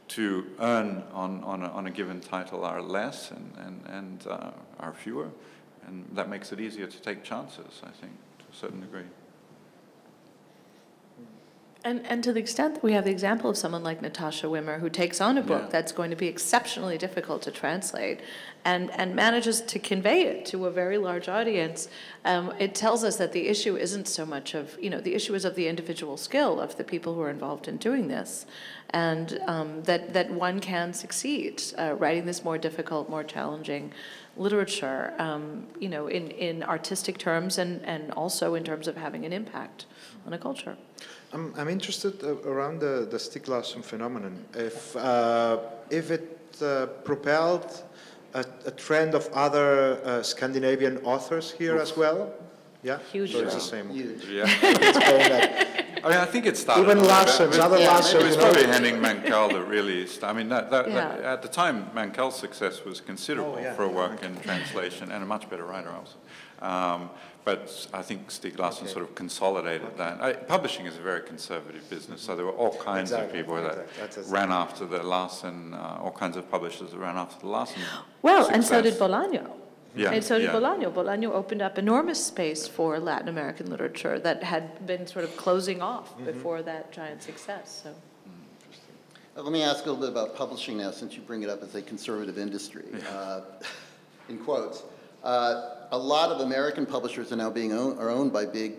to earn on a given title are less and are fewer, and that makes it easier to take chances, I think, to a certain degree. And to the extent that we have the example of someone like Natasha Wimmer, who takes on a book that's going to be exceptionally difficult to translate and manages to convey it to a very large audience, it tells us that the issue isn't so much of, you know, the issue is of the individual skill of the people who are involved in doing this, and that one can succeed writing this more difficult, more challenging literature, you know, in artistic terms and also in terms of having an impact on a culture. I'm interested around the Stieg Larsson phenomenon. If it propelled a trend of other Scandinavian authors here as well, Huge. So it's the same. Huge. Yeah. I mean, I think it started. Even Larsson, other Larsson. It was probably Henning Mankell that really. I mean, that at the time, Mankell's success was considerable for a work in translation, and a much better writer also. But I think Stieg Larsson sort of consolidated that. Publishing is a very conservative business, so there were all kinds of people that ran after the Larsson, all kinds of publishers that ran after the Larsson. Well, success. And so did Bolaño. Yeah, and so did Bolaño. Bolaño opened up enormous space for Latin American literature that had been sort of closing off before that giant success. So. Let me ask a little bit about publishing now, since you bring it up as a conservative industry, in quotes. A lot of American publishers are now are owned by big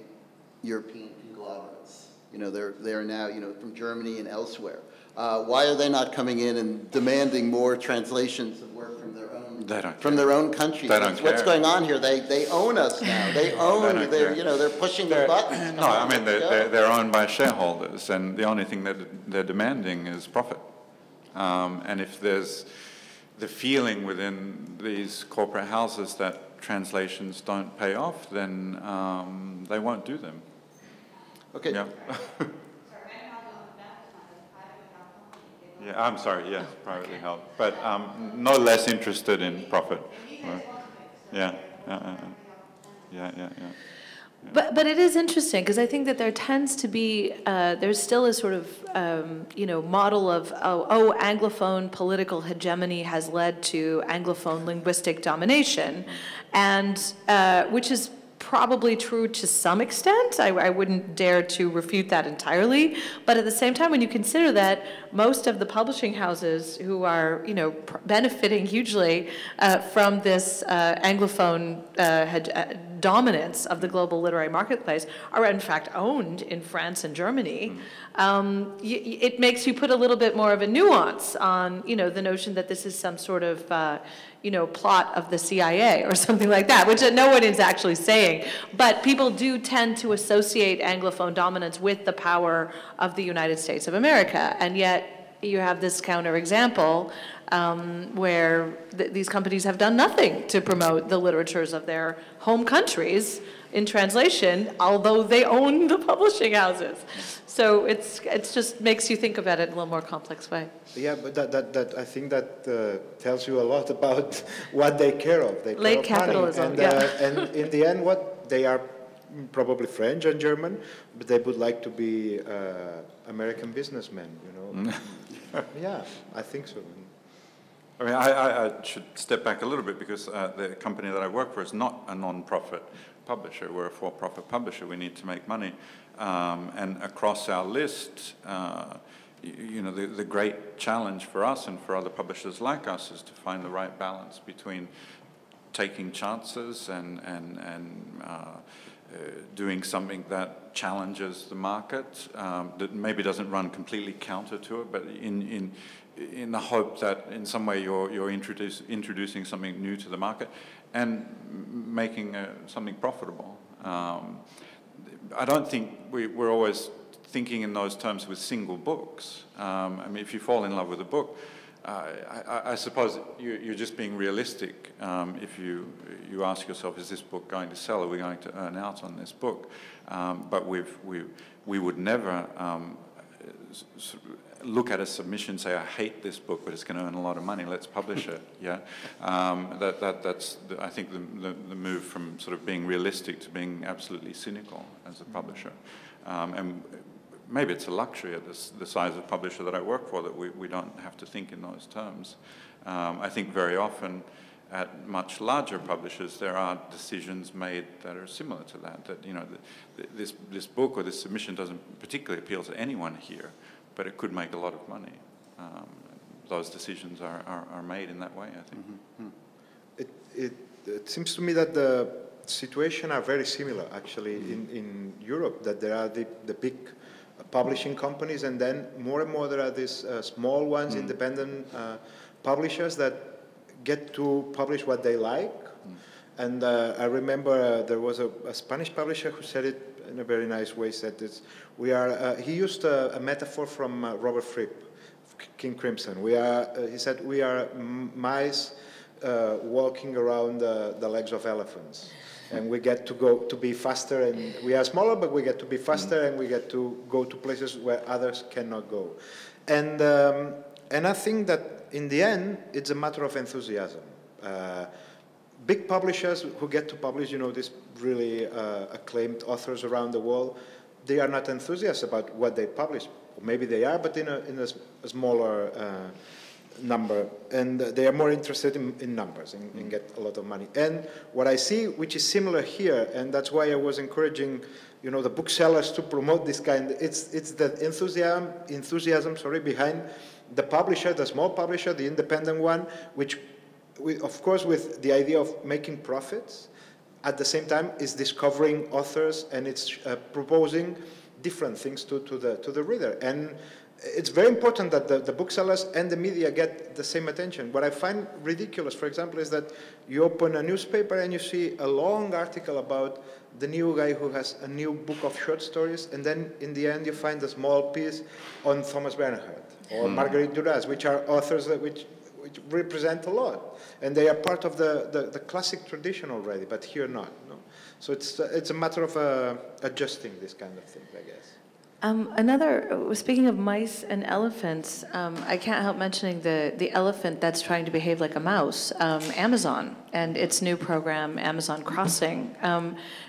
European conglomerates. You know, they're now, you know, from Germany and elsewhere. Why are they not coming in and demanding more translations of work from their own countries? What's going on here? They own us now. They own. They're pushing the buttons. No, I mean they're owned by shareholders, and the only thing that they're demanding is profit. And if there's the feeling within these corporate houses that translations don't pay off, then they won't do them. Okay. Yeah. Yeah, I'm sorry, yes, privately held. But no less interested in profit. Yeah. But it is interesting, because I think that there tends to be, there's still a sort of, model of, Anglophone political hegemony has led to Anglophone linguistic domination, and which is probably true to some extent. I wouldn't dare to refute that entirely. But at the same time, when you consider that most of the publishing houses who are, benefiting hugely from this Anglophone dominance of the global literary marketplace are in fact owned in France and Germany, it makes you put a little bit more of a nuance on, the notion that this is some sort of, plot of the CIA or something like that, which no one is actually saying. But people do tend to associate Anglophone dominance with the power of the United States of America, and yet you have this counterexample where these companies have done nothing to promote the literatures of their home countries in translation, although they own the publishing houses. So it's just makes you think about it in a little more complex way. Yeah, but that I think that tells you a lot about what they care of. They care Late of capitalism, money. And in the end, what they are probably French and German, but they would like to be American businessmen, Yeah, I think so. I mean, I should step back a little bit, because the company that I work for is not a non-profit publisher. We're a for-profit publisher. We need to make money. And across our list, the great challenge for us and for other publishers like us is to find the right balance between taking chances and doing something that challenges the market, that maybe doesn't run completely counter to it, but in the hope that in some way you're introducing something new to the market and making something profitable. I don't think we're always thinking in those terms with single books. I mean, if you fall in love with a book, I suppose you're just being realistic. If you ask yourself, is this book going to sell? Are we going to earn out on this book? But we would never look at a submission and say, I hate this book, but it's going to earn a lot of money, let's publish it. Yeah, that's I think the move from sort of being realistic to being absolutely cynical as a publisher. And maybe it's a luxury at the size of publisher that I work for that we don't have to think in those terms. I think very often at much larger publishers there are decisions made that are similar to that. That this book or this submission doesn't particularly appeal to anyone here, but it could make a lot of money. Those decisions are made in that way, I think. Mm-hmm. It seems to me that the situation are very similar actually in Europe, that there are the big publishing companies, and then more and more there are these small ones, independent publishers that get to publish what they like. And I remember there was a Spanish publisher who said it in a very nice way. Said this: he used a metaphor from Robert Fripp, King Crimson. He said, we are mice walking around the legs of elephants. And we get to be faster, and we are smaller, but we get to be faster, and we get to go to places where others cannot go. And I think that in the end, it's a matter of enthusiasm. Big publishers who get to publish, these really acclaimed authors around the world, they are not enthusiastic about what they publish. Or maybe they are, but in a smaller number, and they are more interested in numbers and get a lot of money. And what I see, which is similar here, and that's why I was encouraging, the booksellers to promote this kind. It's the enthusiasm behind the publisher, the small publisher, the independent one, which of course, with the idea of making profits, at the same time is discovering authors, and it's proposing different things to the reader. And it's very important that the booksellers and the media get the same attention. What I find ridiculous, for example, is that you open a newspaper and you see a long article about the new guy who has a new book of short stories, and then in the end you find a small piece on Thomas Bernhard or Marguerite Duras, which are authors which represent a lot, and they are part of the classic tradition already, but here not. No? So it's a matter of adjusting this kind of thing, I guess. Speaking of mice and elephants, I can't help mentioning the elephant that's trying to behave like a mouse, Amazon, and its new program, Amazon Crossing,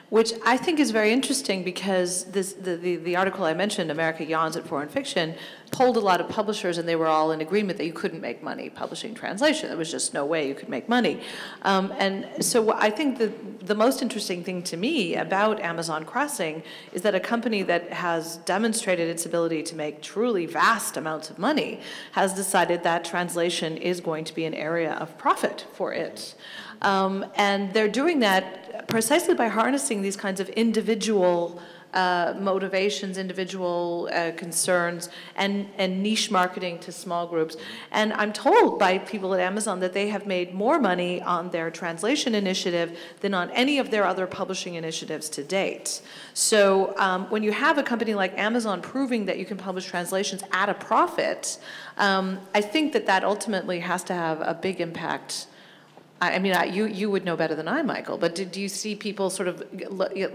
which I think is very interesting because the article I mentioned, America Yawns at Foreign Fiction, polled a lot of publishers, and they were all in agreement that you couldn't make money publishing translation. There was just no way you could make money. And so I think the most interesting thing to me about Amazon Crossing is that a company that has demonstrated its ability to make truly vast amounts of money has decided that translation is going to be an area of profit for it. And they're doing that precisely by harnessing these kinds of individual motivations, individual concerns, and niche marketing to small groups. And I'm told by people at Amazon that they have made more money on their translation initiative than on any of their other publishing initiatives to date. So when you have a company like Amazon proving that you can publish translations at a profit, I think that ultimately has to have a big impact. I mean, you would know better than I, Michael, but do you see people sort of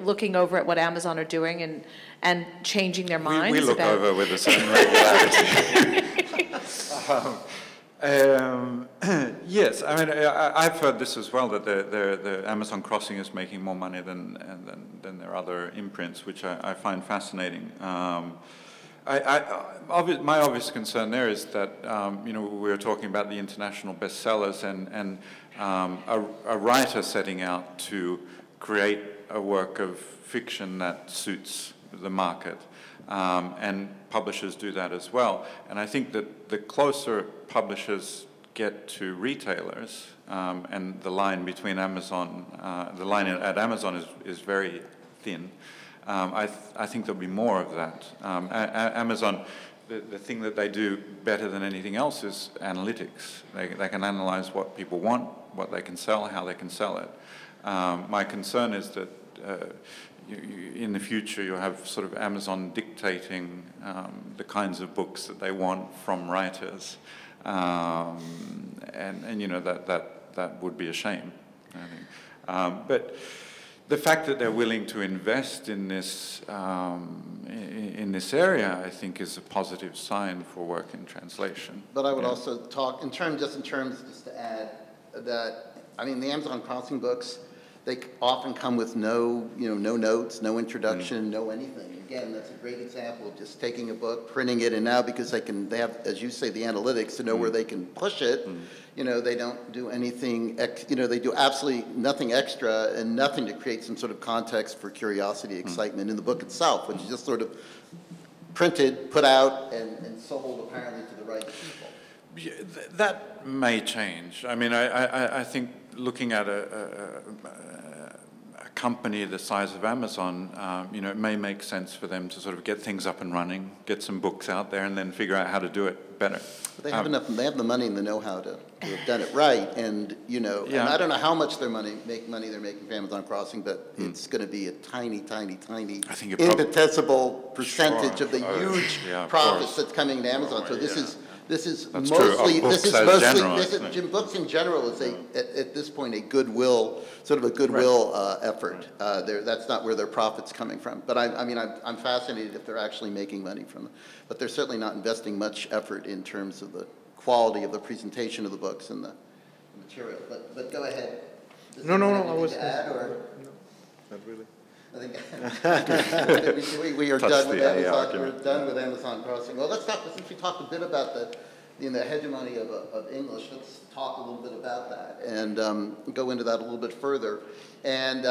looking over at what Amazon are doing and changing their minds? We look over with the same regularity. Yes, I mean, I've heard this as well, that the Amazon Crossing is making more money than their other imprints, which I find fascinating. My obvious concern there is that, we were talking about the international bestsellers and a writer setting out to create a work of fiction that suits the market, and publishers do that as well. And I think that the closer publishers get to retailers, and the line between Amazon, the line at Amazon is very thin. I think there'll be more of that. Amazon, the thing that they do better than anything else is analytics. They can analyze what people want, what they can sell, how they can sell it. My concern is that in the future you'll have sort of Amazon dictating the kinds of books that they want from writers, and that would be a shame, I think. But the fact that they're willing to invest in this area, I think, is a positive sign for work in translation. But I would also talk just to add that, I mean, the Amazon Crossing books, they often come with no notes, no introduction, no anything. Again, that's a great example of just taking a book, printing it, and now because they have, as you say, the analytics to know where they can push it. They don't do anything, they do absolutely nothing extra and nothing to create some sort of context for curiosity, excitement in the book itself, which is just sort of printed, put out, and sold apparently to the right people. Yeah, that may change. I mean, I think looking at a company the size of Amazon, it may make sense for them to sort of get things up and running, get some books out there, and then figure out how to do it better. But they have they have the money and the know-how to have done it right, and and I don't know how much they're making from Amazon Crossing, but it's going to be a tiny, infinitesimal percentage of the huge profits that's coming to Amazon. So this is mostly books in general is at this point a goodwill effort. That's not where their profit's coming from. But I'm fascinated if they're actually making money from it. But they're certainly not investing much effort in terms of the quality of the presentation of the books and the material. But go ahead. No. I was. Add, or? No, not really. I think we are done with Amazon. We're done with Amazon Crossing. Well, since we talked a bit about the hegemony of English, let's talk a little bit about that and go into that a little bit further. And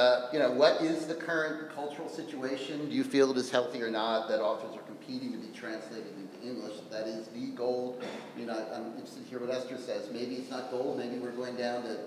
what is the current cultural situation? Do you feel it is healthy or not that authors are competing to be translated into English. That is the gold. You know, I'm interested to hear what Esther says. Maybe it's not gold, maybe we're going down to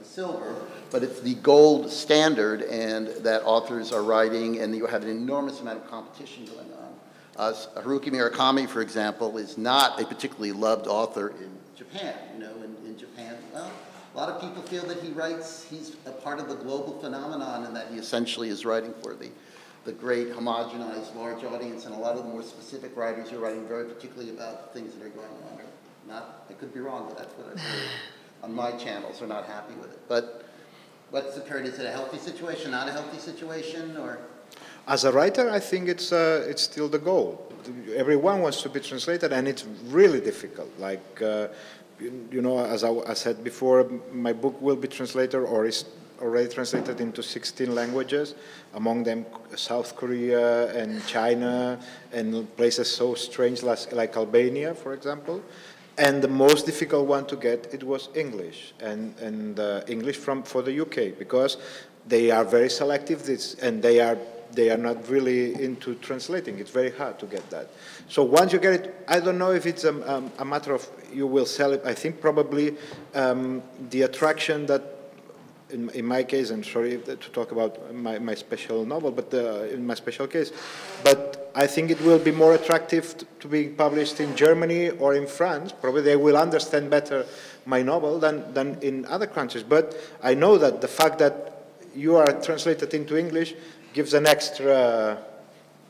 silver, but it's the gold standard, and that authors are writing, and you have an enormous amount of competition going on. Haruki Murakami, for example, is not a particularly loved author in Japan. You know, in Japan, well, a lot of people feel that he's a part of the global phenomenon, and that he essentially is writing for the great homogenized large audience, and a lot of the more specific writers are writing very particularly about things that are going on. I could be wrong, but that's what I've heard on my channels. Are not happy with it. But what's the period? Is it a healthy situation, not a healthy situation, or? As a writer, I think it's still the goal. Everyone wants to be translated, and it's really difficult. Like, you know, as I said before, my book will be translated or is already translated into 16 languages, among them South Korea and China and places so strange like Albania, for example. And the most difficult one to get, it was English, and English for the UK, because they are very selective, and they are not really into translating. It's very hard to get that. So once you get it, I don't know if it's a matter of you will sell it. I think probably the attraction that, in my case, I'm sorry to talk about my special novel, but in my special case, but I think it will be more attractive to be published in Germany or in France. Probably they will understand better my novel than in other countries. But I know that the fact that you are translated into English gives an extra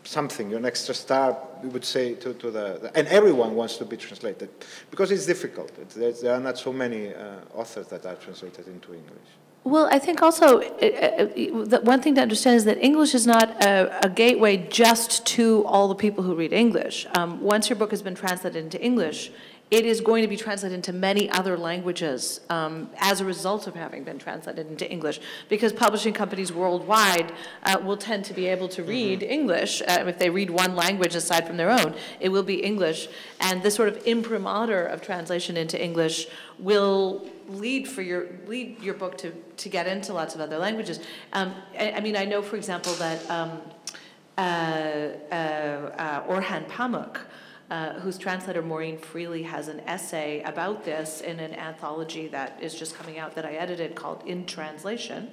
something, an extra star, we would say, to the and everyone wants to be translated, because it's difficult. There are not so many authors that are translated into English. Well, I think also the one thing to understand is that English is not a gateway just to all the people who read English. Once your book has been translated into English, it is going to be translated into many other languages as a result of having been translated into English, because publishing companies worldwide will tend to be able to read English. If they read one language aside from their own, it will be English. And this sort of imprimatur of translation into English will lead your book to get into lots of other languages. I mean, I know, for example, that Orhan Pamuk, whose translator Maureen Freely has an essay about this in an anthology that is just coming out that I edited called In Translation,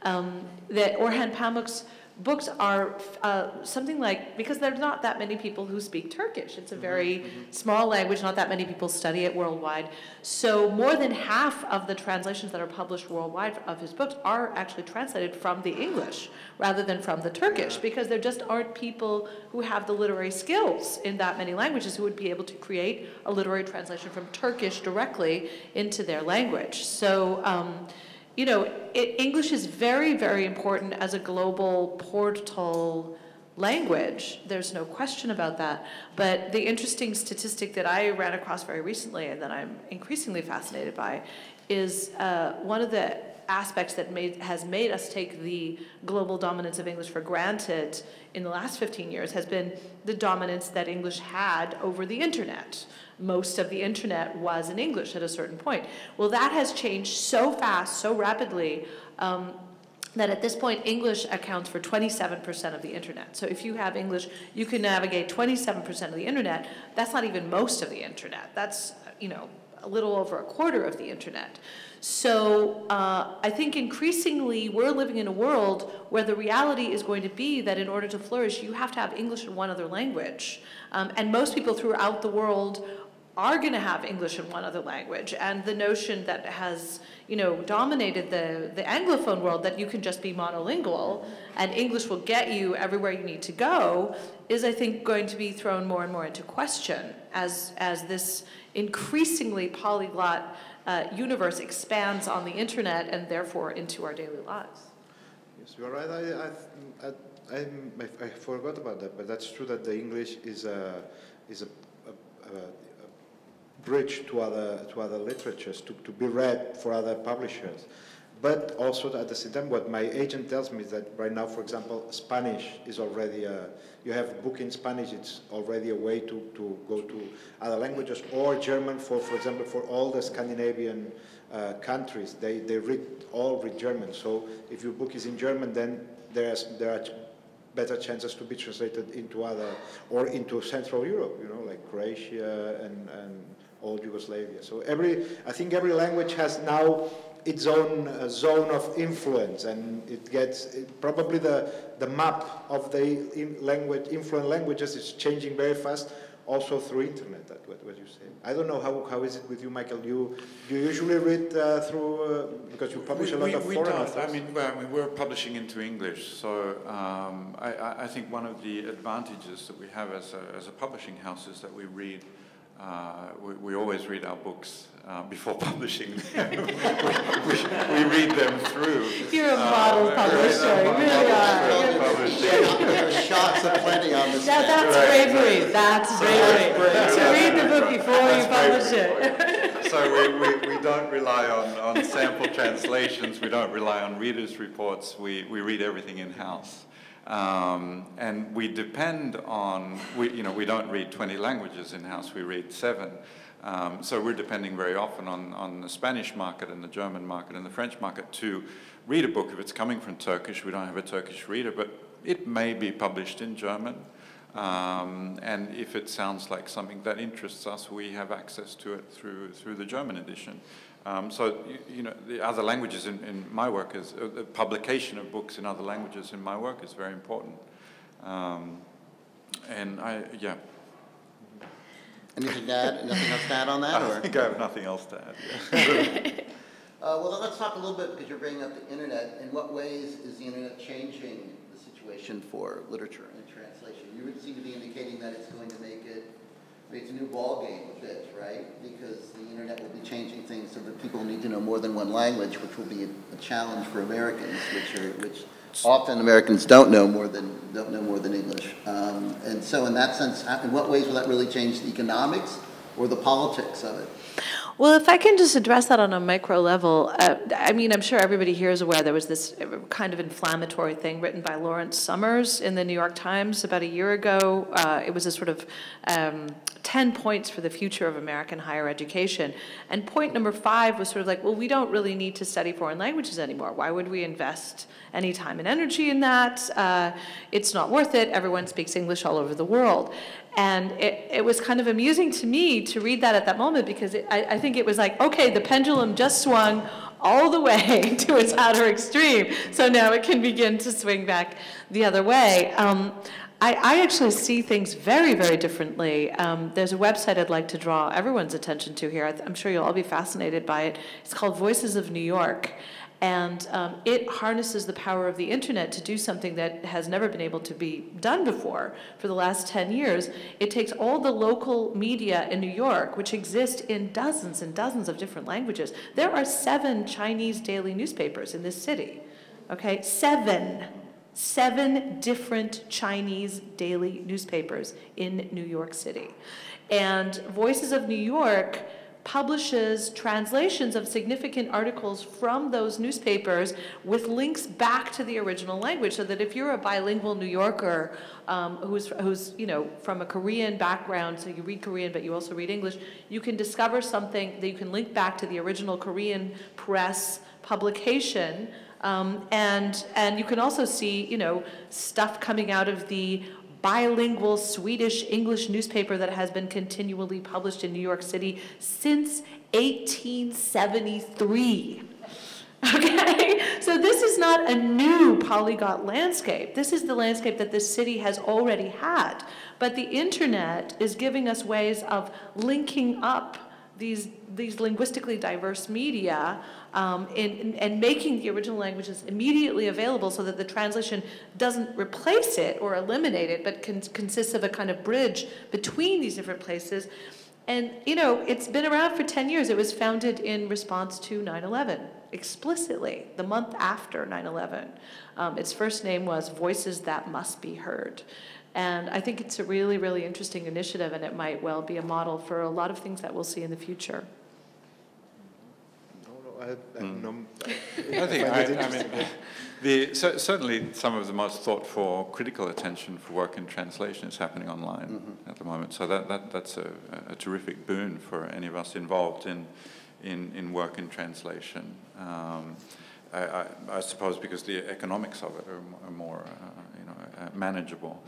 that Orhan Pamuk's books are something like, because there's not that many people who speak Turkish. It's a very small language, not that many people study it worldwide. So more than half of the translations that are published worldwide of his books are actually translated from the English rather than from the Turkish, because there just aren't people who have the literary skills in that many languages who would be able to create a literary translation from Turkish directly into their language. So, you know, English is very, very important as a global portal language. There's no question about that. But the interesting statistic that I ran across very recently and that I'm increasingly fascinated by is one of the aspects that has made us take the global dominance of English for granted in the last 15 years has been the dominance that English had over the internet. Most of the internet was in English at a certain point. Well, that has changed so fast, so rapidly, that at this point, English accounts for 27% of the internet. So if you have English, you can navigate 27% of the internet. That's not even most of the internet. That's, you know, a little over a quarter of the internet. So I think increasingly we're living in a world where the reality is going to be that in order to flourish, you have to have English in one other language. And most people throughout the world are going to have English in one other language. And the notion that has, you know, dominated the Anglophone world, that you can just be monolingual and English will get you everywhere you need to go, is, I think, going to be thrown more and more into question as this increasingly polyglot universe expands on the internet and therefore into our daily lives. Yes, you're right. I forgot about that, but that's true that the English is a bridge to other literatures, to be read for other publishers. But also at the same time, what my agent tells me is that right now, for example, Spanish is already you have a book in Spanish, it's already a way to go to other languages, or German, for example, for all the Scandinavian countries, they all read German. So if your book is in German, then there are better chances to be translated into other, or into Central Europe, you know, like Croatia and old Yugoslavia. So I think every language has now its own zone of influence, and it gets, probably the map of the influent languages is changing very fast, also through internet, that's what you say. I don't know, how is it with you, Michael? You usually read through, because you publish a lot of foreign authors. I mean, we're publishing into English, so I think one of the advantages that we have as a publishing house is that we read, we always read our books before publishing them. we read them through. You're a model publisher, you really are. There are shots of plenty on this. That's bravery. That's bravery. To read the book before you publish it. So we don't rely on sample translations. We don't rely on readers' reports. We read everything in-house. And we depend on, we don't read 20 languages in-house, we read 7. So we're depending very often on the Spanish market and the German market and the French market to read a book. If it's coming from Turkish, we don't have a Turkish reader, but it may be published in German. And if it sounds like something that interests us, we have access to it through the German edition. So, the other languages in my work is, the publication of books in other languages in my work is very important. Yeah. Anything to add? Nothing else to add on that? I think I have nothing else to add. Yeah. Well, then let's talk a little bit, because you're bringing up the internet. In what ways is the internet changing the situation for literature and translation? You would seem to be indicating that it's going to make it, it's a new ball game a bit, right? Because the internet will be changing things so that people need to know more than one language, which will be a challenge for Americans, which often Americans don't know more than English. And so, in that sense, in what ways will that really change the economics or the politics of it? Well, if I can just address that on a micro level, I mean, I'm sure everybody here is aware there was this kind of inflammatory thing written by Lawrence Summers in the New York Times about a year ago. It was a sort of 10 points for the future of American higher education. And point number 5 was sort of like, well, we don't really need to study foreign languages anymore. Why would we invest any time and energy in that? It's not worth it. Everyone speaks English all over the world. And it was kind of amusing to me to read that at that moment, because I think it was like, okay, the pendulum just swung all the way to its outer extreme, so now it can begin to swing back the other way. I actually see things very, very differently. There's a website I'd like to draw everyone's attention to here. I'm sure you'll all be fascinated by it. It's called Voices of New York. And it harnesses the power of the internet to do something that has never been able to be done before for the last 10 years. It takes all the local media in New York, which exist in dozens and dozens of different languages. There are 7 Chinese daily newspapers in this city, okay? 7 different Chinese daily newspapers in New York City. And Voices of New York publishes translations of significant articles from those newspapers with links back to the original language, so that if you're a bilingual New Yorker who's from a Korean background, so you read Korean but you also read English, you can discover something that you can link back to the original Korean press publication, and you can also see stuff coming out of the bilingual Swedish-English newspaper that has been continually published in New York City since 1873. Okay? So this is not a new polyglot landscape. This is the landscape that this city has already had. But the internet is giving us ways of linking up these linguistically diverse media and making the original languages immediately available, so that the translation doesn't replace it or eliminate it, but consists of a kind of bridge between these different places. And, it's been around for 10 years. It was founded in response to 9/11, explicitly, the month after 9/11. Its first name was Voices That Must Be Heard. And I think it's a really, really interesting initiative, and it might well be a model for a lot of things that we'll see in the future. Certainly some of the most thought for critical attention for work in translation is happening online at the moment. So that's a terrific boon for any of us involved in work in translation. I suppose because the economics of it are more manageable.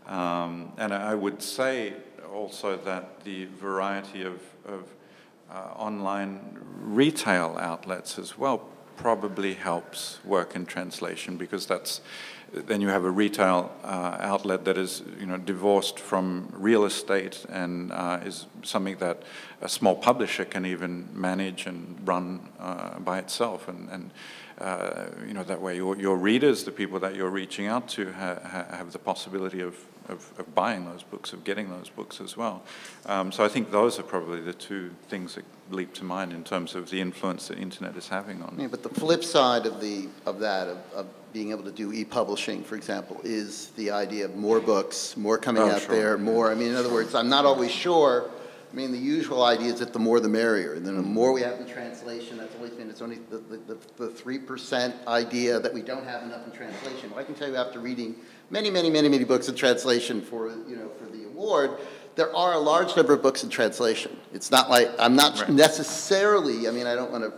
And I would say also that the variety of online retail outlets as well probably helps work in translation, because then you have a retail outlet that is, divorced from real estate and is something that a small publisher can even manage and run by itself, and that way your readers, the people that you're reaching out to, have the possibility of buying those books, of getting those books as well. So I think those are probably the two things that leap to mind in terms of the influence the internet is having on. Yeah, but the flip side of being able to do e-publishing, for example, is the idea of more books, more coming out there, more. I mean, in other words, I'm not always sure. I mean, the usual idea is that the more the merrier. And then the more we have in translation, that's always been, it's only the 3% idea that we don't have enough in translation. Well, I can tell you, after reading many books in translation for the award, there are a large number of books in translation. It's not like, I'm not necessarily, I mean, I don't want to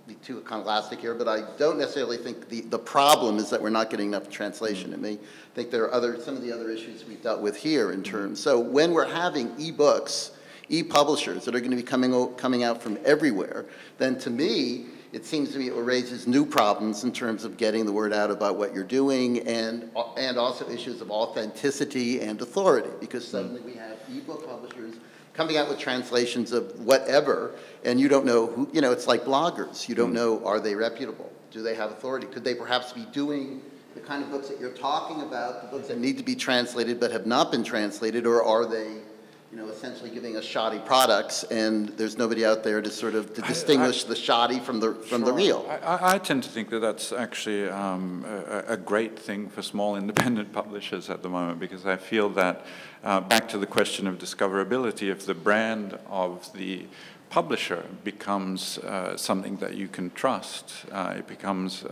be too iconoclastic here, but I don't necessarily think the problem is that we're not getting enough translation. I think there are some of the other issues we've dealt with here in terms. So when we're having e-books, e-publishers that are going to be coming out from everywhere, then to me, it seems to me it raises new problems in terms of getting the word out about what you're doing, and also issues of authenticity and authority, because suddenly we have e-book publishers coming out with translations of whatever, and you don't know who, it's like bloggers. You don't know, are they reputable? Do they have authority? Could they perhaps be doing the kind of books that you're talking about, the books that need to be translated but have not been translated, or are they essentially giving us shoddy products, and there's nobody out there to sort of distinguish the shoddy from the real? I tend to think that that's actually a great thing for small independent publishers at the moment, because I feel that, back to the question of discoverability, if the brand of the publisher becomes something that you can trust, it becomes,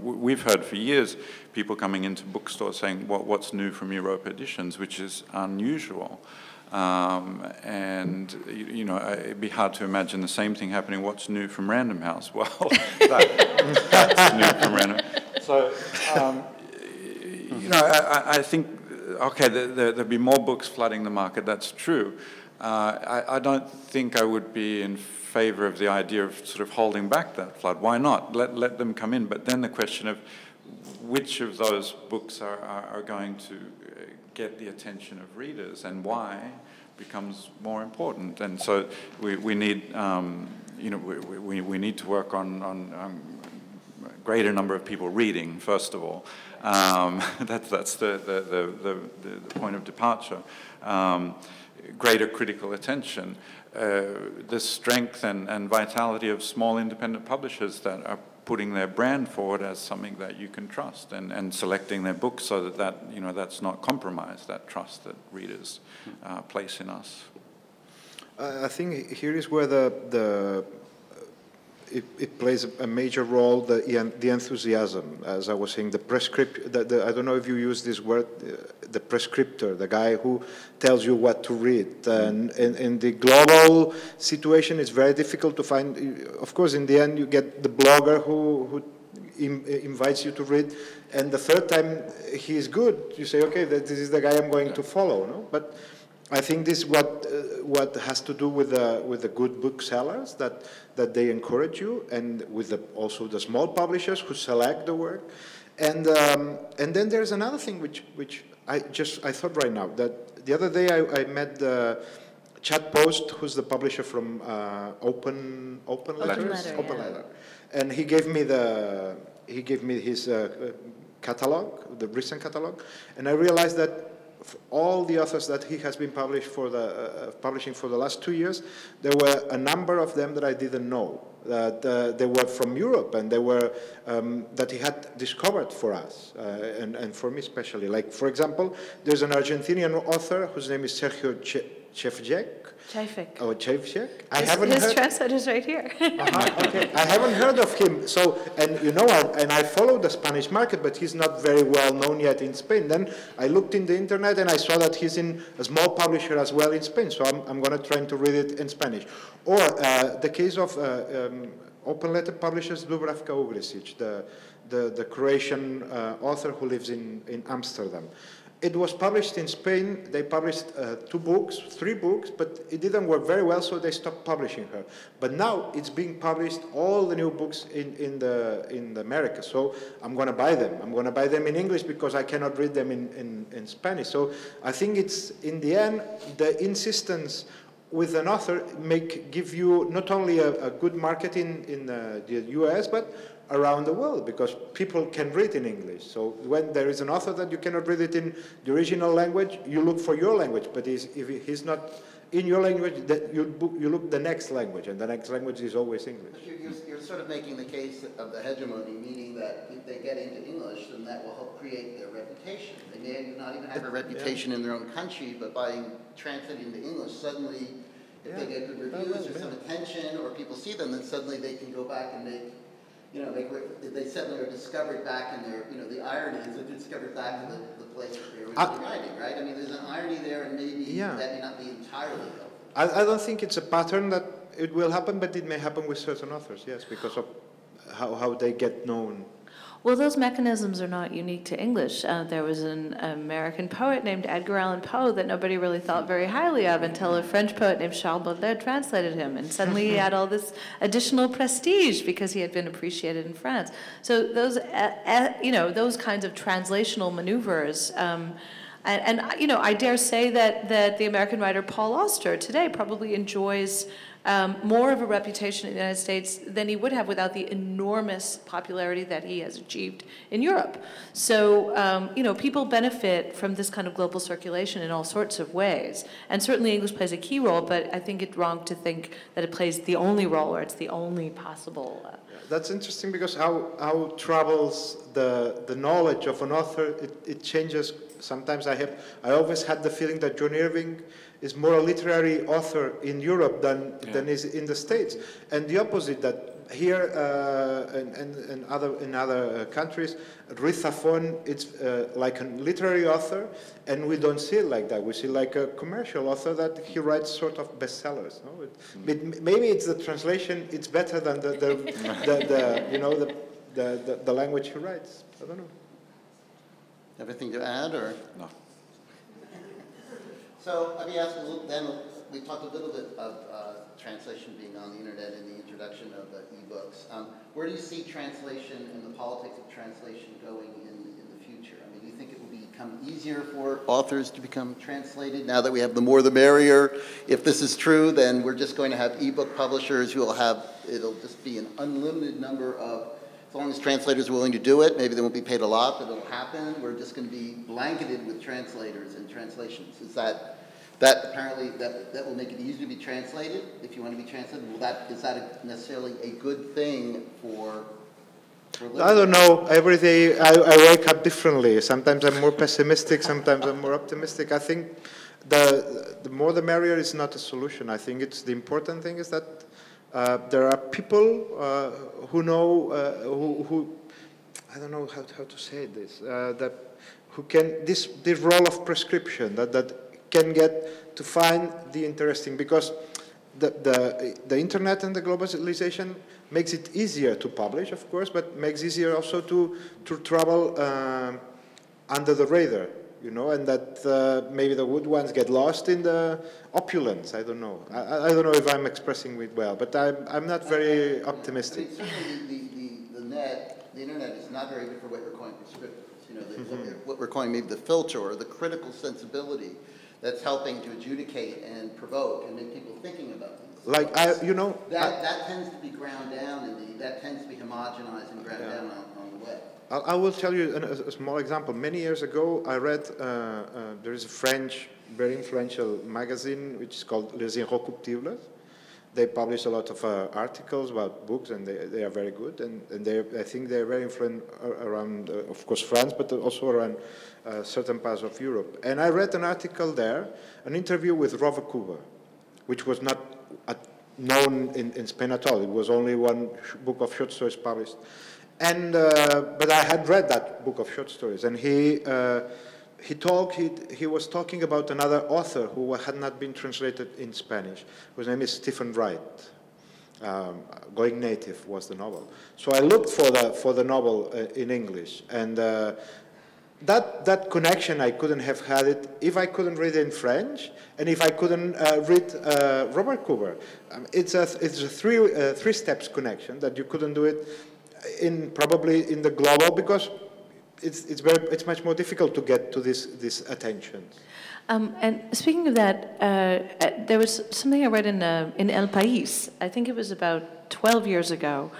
we've heard for years people coming into bookstores saying, what's new from Europa Editions, which is unusual. And it'd be hard to imagine the same thing happening. What's new from Random House? Well, that's new from Random. So, I think, okay, there'll be more books flooding the market. That's true. I don't think I would be in favor of the idea of sort of holding back that flood. Why not? Let them come in. But then the question of which of those books are going to get the attention of readers and why becomes more important. And so we need, we need to work on a greater number of people reading, first of all. That's the point of departure. Greater critical attention. The strength and vitality of small independent publishers that are putting their brand forward as something that you can trust, and selecting their books so that that's not compromised, that trust that readers place in us. I think here is where it plays a major role, the enthusiasm, as I was saying, the prescript. I don't know if you use this word, the prescriptor, the guy who tells you what to read. And in the global situation, it's very difficult to find. Of course, in the end, you get the blogger who invites you to read, and the third time he is good, you say, okay, this is the guy I'm going to follow. No, but I think this is what has to do with the good booksellers, that they encourage you, and with also the small publishers who select the work, and then there's another thing which I thought right now, that the other day I met Chad Post, who's the publisher from Open Letter, and he gave me his catalog, the recent catalog, and I realized that all the authors that he has been publishing for the last 2 years, there were a number of them that I didn't know, that they were from Europe, and they were that he had discovered for us, and for me especially. Like, for example, there's an Argentinian author whose name is Sergio Chevcek. Oh, Chevcek. His translator's right here. Okay, I haven't heard of him. So, and I follow the Spanish market, but he's not very well known yet in Spain. Then I looked in the internet and I saw that he's in a small publisher as well in Spain. So I'm going to try to read it in Spanish. Or the case of open letter publishes Dubravka Ugresic, the Croatian author who lives in Amsterdam. It was published in Spain. They published 3 books, but it didn't work very well, so they stopped publishing her. But now it's being published, all the new books in the Americas. So I'm going to buy them. I'm going to buy them in English because I cannot read them in Spanish. So I think it's, in the end, the insistence with an author give you not only a good market in the US, but around the world, because people can read in English. So when there is an author that you cannot read it in the original language, you look for your language. But if he's not in your language, that you look the next language, and the next language is always English. You're sort of making the case of the hegemony, meaning that if they get into English, then that will help create their reputation. They may not even have a reputation in their own country, but by translating into English, suddenly, if they get good reviews or some attention, or people see them, then suddenly they can go back and make, they suddenly are discovered back in their, the irony is they're discovered back in the place that they were originally writing, right? I mean, there's an irony there, and maybe that may not be entirely helpful. I don't think it's a pattern that it will happen, but it may happen with certain authors, yes, because of how they get known. Well, those mechanisms are not unique to English. There was an American poet named Edgar Allan Poe that nobody really thought very highly of until a French poet named Charles Baudelaire translated him, and suddenly he had all this additional prestige because he had been appreciated in France. So those, those kinds of translational maneuvers. I dare say that the American writer Paul Auster today probably enjoys more of a reputation in the United States than he would have without the enormous popularity that he has achieved in Europe. So, people benefit from this kind of global circulation in all sorts of ways. And certainly English plays a key role, but I think it's wrong to think that it plays the only role or it's the only possible. That's interesting because how travels the knowledge of an author, it changes. Sometimes I always had the feeling that John Irving is more a literary author in Europe than is in the States, and the opposite, that here and in other countries, Ruiz Zafón, it's like a literary author, and we don't see it like that. We see like a commercial author that he writes sort of bestsellers. No? Maybe it's the translation. It's better than the language he writes. I don't know. Everything to add, or no? So let me ask a little. Then we talked a little bit of translation being on the internet in the introduction of the e-books. Where do you see translation and the politics of translation going in the future? I mean, do you think it will become easier for authors to become translated now that we have the more the merrier? If this is true, then we're just going to have e-book publishers who will have, it'll just be an unlimited number of, as long as translators are willing to do it, maybe they won't be paid a lot, but it'll happen. We're just going to be blanketed with translators and translations. Is that apparently that will make it easier to be translated if you want to be translated? Is that necessarily a good thing for I don't know. Every day I wake up differently. Sometimes I'm more pessimistic, sometimes I'm more optimistic. I think the more the merrier is not a solution. I think the important thing is that there are people who know, who I don't know how to say this, that who can, this role of prescription, that can get to find the interesting, because the internet and the globalization makes it easier to publish, of course, but makes easier also to travel under the radar, and that maybe the good ones get lost in the opulence. I don't know. I don't know if I'm expressing it well, but I'm not very optimistic. I mean, certainly the internet is not very good for what we're calling prescriptors. What we're calling maybe the filter or the critical sensibility that's helping to adjudicate and provoke and make people thinking about things. Like that tends to be ground down that tends to be homogenized and ground down on the web. I will tell you a small example. Many years ago, I read, there is a French, very influential magazine, which is called Les Inrecuptibles. They publish a lot of articles about books, and they are very good. And I think they're very influential around, of course, France, but also around certain parts of Europe. And I read an article there, an interview with Robert Cooper, which was not known in Spain at all. It was only one book of short stories published. And but I had read that book of short stories, and he was talking about another author who had not been translated in Spanish, whose name is Stephen Wright. Going Native was the novel. So I looked for the novel in English, and that connection, I couldn't have had it if I couldn't read it in French, and if I couldn't read Robert Cooper. It's a three steps connection that you couldn't do it probably in the global, because it's much more difficult to get to this attention. And speaking of that, there was something I read in El País. I think it was about 12 years ago.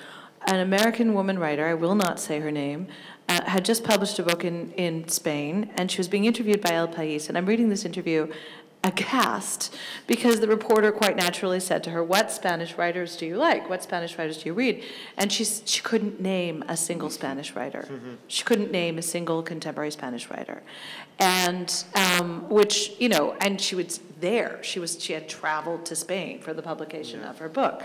An American woman writer, I will not say her name, had just published a book in Spain, and she was being interviewed by El País. And I'm reading this interview aghast, because the reporter quite naturally said to her, "What Spanish writers do you like? What Spanish writers do you read?" And she couldn't name a single Spanish writer. She couldn't name a single contemporary Spanish writer. And which, you know, and she was there. She had traveled to Spain for the publication of her book.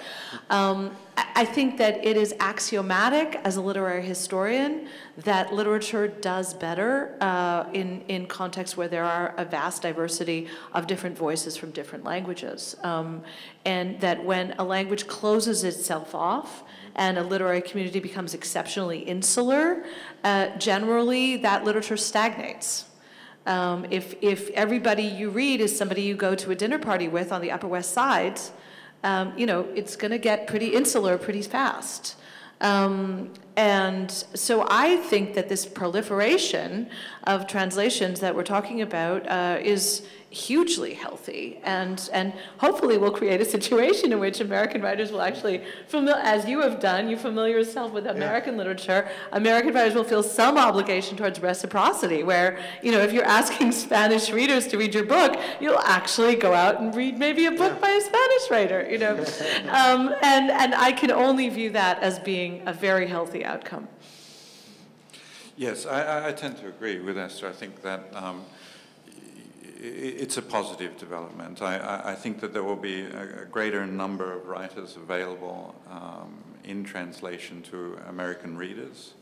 I think that it is axiomatic as a literary historian that literature does better in contexts where there are a vast diversity of different voices from different languages. And that when a language closes itself off and a literary community becomes exceptionally insular, generally that literature stagnates. If everybody you read is somebody you go to a dinner party with on the Upper West Side, you know, it's going to get pretty insular pretty fast. And so I think that this proliferation of translations that we're talking about is hugely healthy, and hopefully will create a situation in which American writers will actually, as you have done, you familiar yourself with American literature, American writers will feel some obligation towards reciprocity, where, you know, if you're asking Spanish readers to read your book, you'll actually go out and read maybe a book by a Spanish writer, you know. And I can only view that as being a very healthy outcome. Yes, I tend to agree with Esther. I think that it's a positive development. I think that there will be a greater number of writers available in translation to American readers.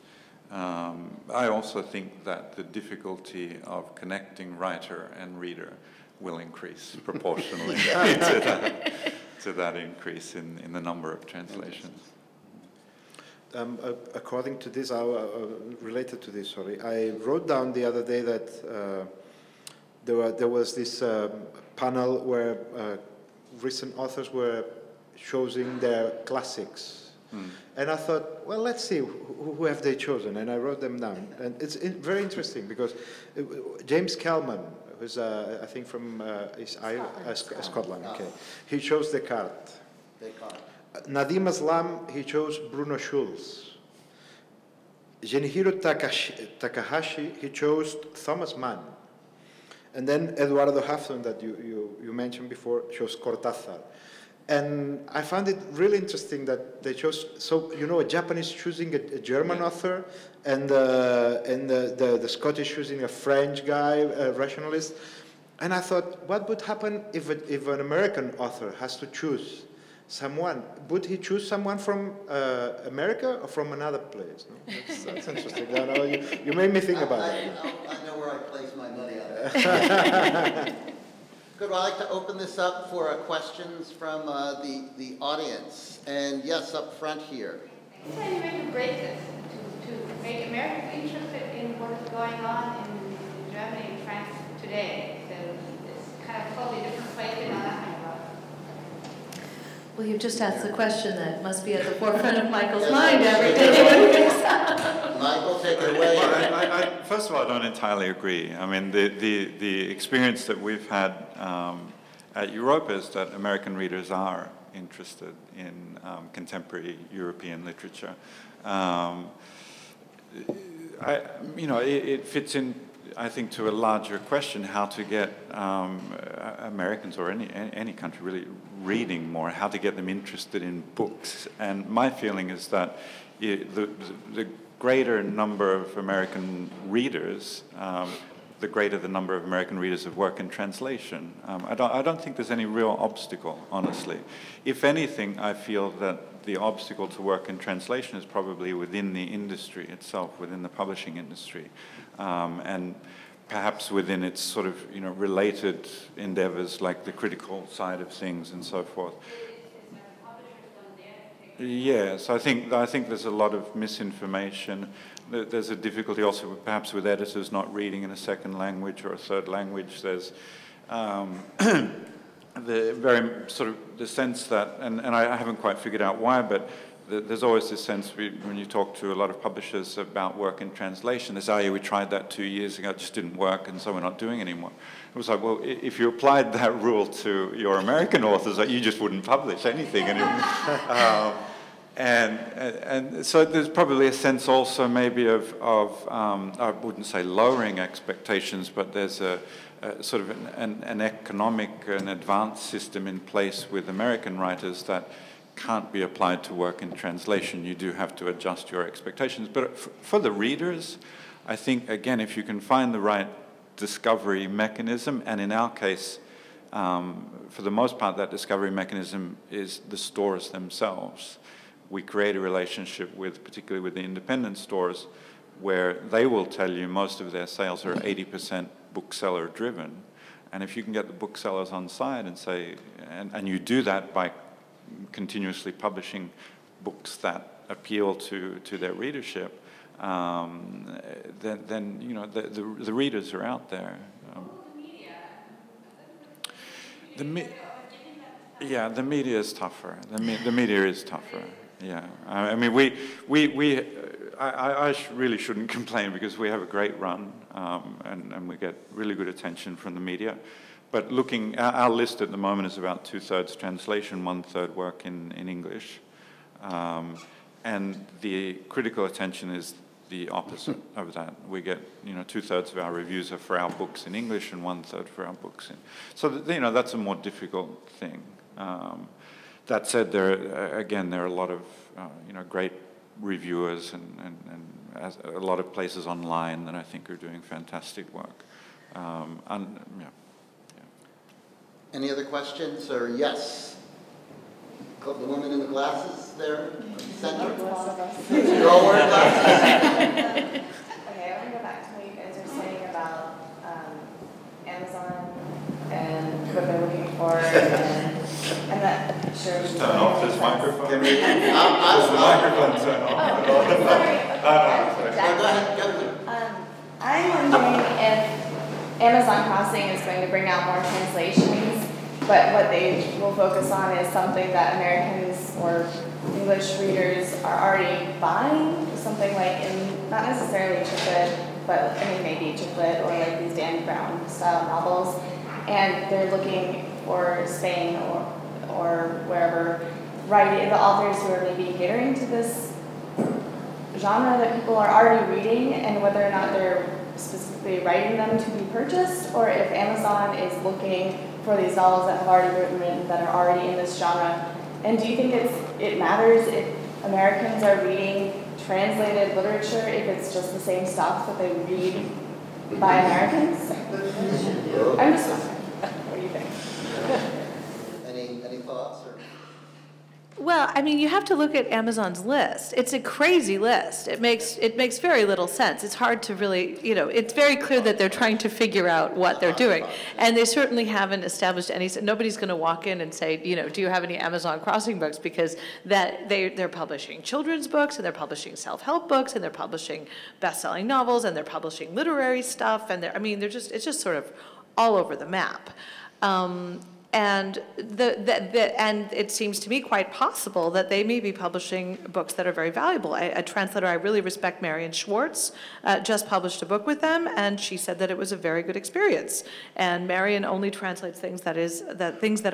I also think that the difficulty of connecting writer and reader will increase proportionally to that increase in the number of translations. According to this, related to this, sorry, I wrote down the other day that there was this panel where recent authors were choosing their classics. And I thought, well, let's see, who have they chosen? And I wrote them down. And it's very interesting, because James Kelman, who's, I think, from Scotland, okay. He chose Descartes. Nadim Aslam, he chose Bruno Schulz. Genichiro Takahashi, he chose Thomas Mann. And then Eduardo Hafton, that you mentioned before, chose Cortázar. And I found it really interesting that they chose, so, you know, a Japanese choosing a German author, and the Scottish choosing a French guy, a rationalist. And I thought, what would happen if an American author has to choose someone? Would he choose someone from America or from another place? No? That's interesting. You made me think about that. I know where I place my money on it. Good. Well, I'd like to open this up for questions from the audience. And yes, up front here. How do you make a break this to make Americans interested in what is going on in Germany and France today? So it's kind of totally different place than nothing about. Well, you've just asked the question that must be at the forefront of Michael's mind every day. Michael, take it away. Well, first of all, I don't entirely agree. I mean, the experience that we've had at Europa is that American readers are interested in contemporary European literature. It fits in, I think, to a larger question: how to get Americans, or any country really, reading more, how to get them interested in books. And my feeling is that the greater number of American readers, the greater the number of American readers of work in translation. I don't think there's any real obstacle, honestly. If anything, I feel that the obstacle to work in translation is probably within the industry itself, within the publishing industry, and perhaps within its sort of, related endeavors like the critical side of things and so forth. Publishers don't dare Yes, I think there's a lot of misinformation. There's a difficulty also perhaps with editors not reading in a second language or a third language. There's the very sort of the sense that, and I haven't quite figured out why, but there's always this sense when you talk to a lot of publishers about work in translation, they say, oh yeah, we tried that 2 years ago, it just didn't work, and so we're not doing it anymore. It was like, well, if you applied that rule to your American authors, like, you just wouldn't publish anything anymore. And so there's probably a sense also maybe of I wouldn't say lowering expectations, but there's a sort of an economic and advanced system in place with American writers that can't be applied to work in translation. You do have to adjust your expectations. But for the readers, I think, again, if you can find the right discovery mechanism, and in our case, for the most part, that discovery mechanism is the stores themselves. We create a relationship with, particularly with the independent stores, where they will tell you most of their sales are 80% bookseller driven. And if you can get the booksellers on side and say, and you do that by continuously publishing books that appeal to their readership, then you know the readers are out there. The media is tougher. The media is tougher. Yeah, I mean I really shouldn't complain because we have a great run and we get really good attention from the media. But looking, our list at the moment is about 2/3 translation, 1/3 work in English. And the critical attention is the opposite of that. We get, 2/3 of our reviews are for our books in English and 1/3 for our books in. So, that's a more difficult thing. That said, there are a lot of, great reviewers and a lot of places online that I think are doing fantastic work. Any other questions, or yes? The woman in the glasses there, in the center. You're all wearing glasses. Okay, I want to go back to what you guys are saying about Amazon and what they're looking for, and I'm not sure. Just turn off this microphone. Can we? The microphone turn off. Go ahead. I'm wondering if Amazon Crossing is going to bring out more translations, but what they will focus on is something that Americans or English readers are already buying, something like not necessarily chick lit, but maybe chick lit or like these Dan Brown style novels, and they're looking for Spain or wherever, the authors who are maybe catering to this genre that people are already reading, and whether or not they're specifically writing them to be purchased, or if Amazon is looking for these novels that have already been written that are already in this genre. And do you think it matters if Americans are reading translated literature if it's just the same stuff that they read by Americans? I'm just wondering. What do you think? Any thoughts? Or? Well, I mean, you have to look at Amazon's list. It's a crazy list. It makes very little sense. It's hard to really, it's very clear that they're trying to figure out what they're doing. And they certainly haven't established any, nobody's going to walk in and say, do you have any Amazon Crossing books? Because they're publishing children's books, and they're publishing self-help books, and they're publishing best-selling novels, and they're publishing literary stuff, and it's just sort of all over the map. And it seems to me quite possible that they may be publishing books that are very valuable. A translator I really respect, Marion Schwartz, just published a book with them, and she said that it was a very good experience. And Marion only translates things that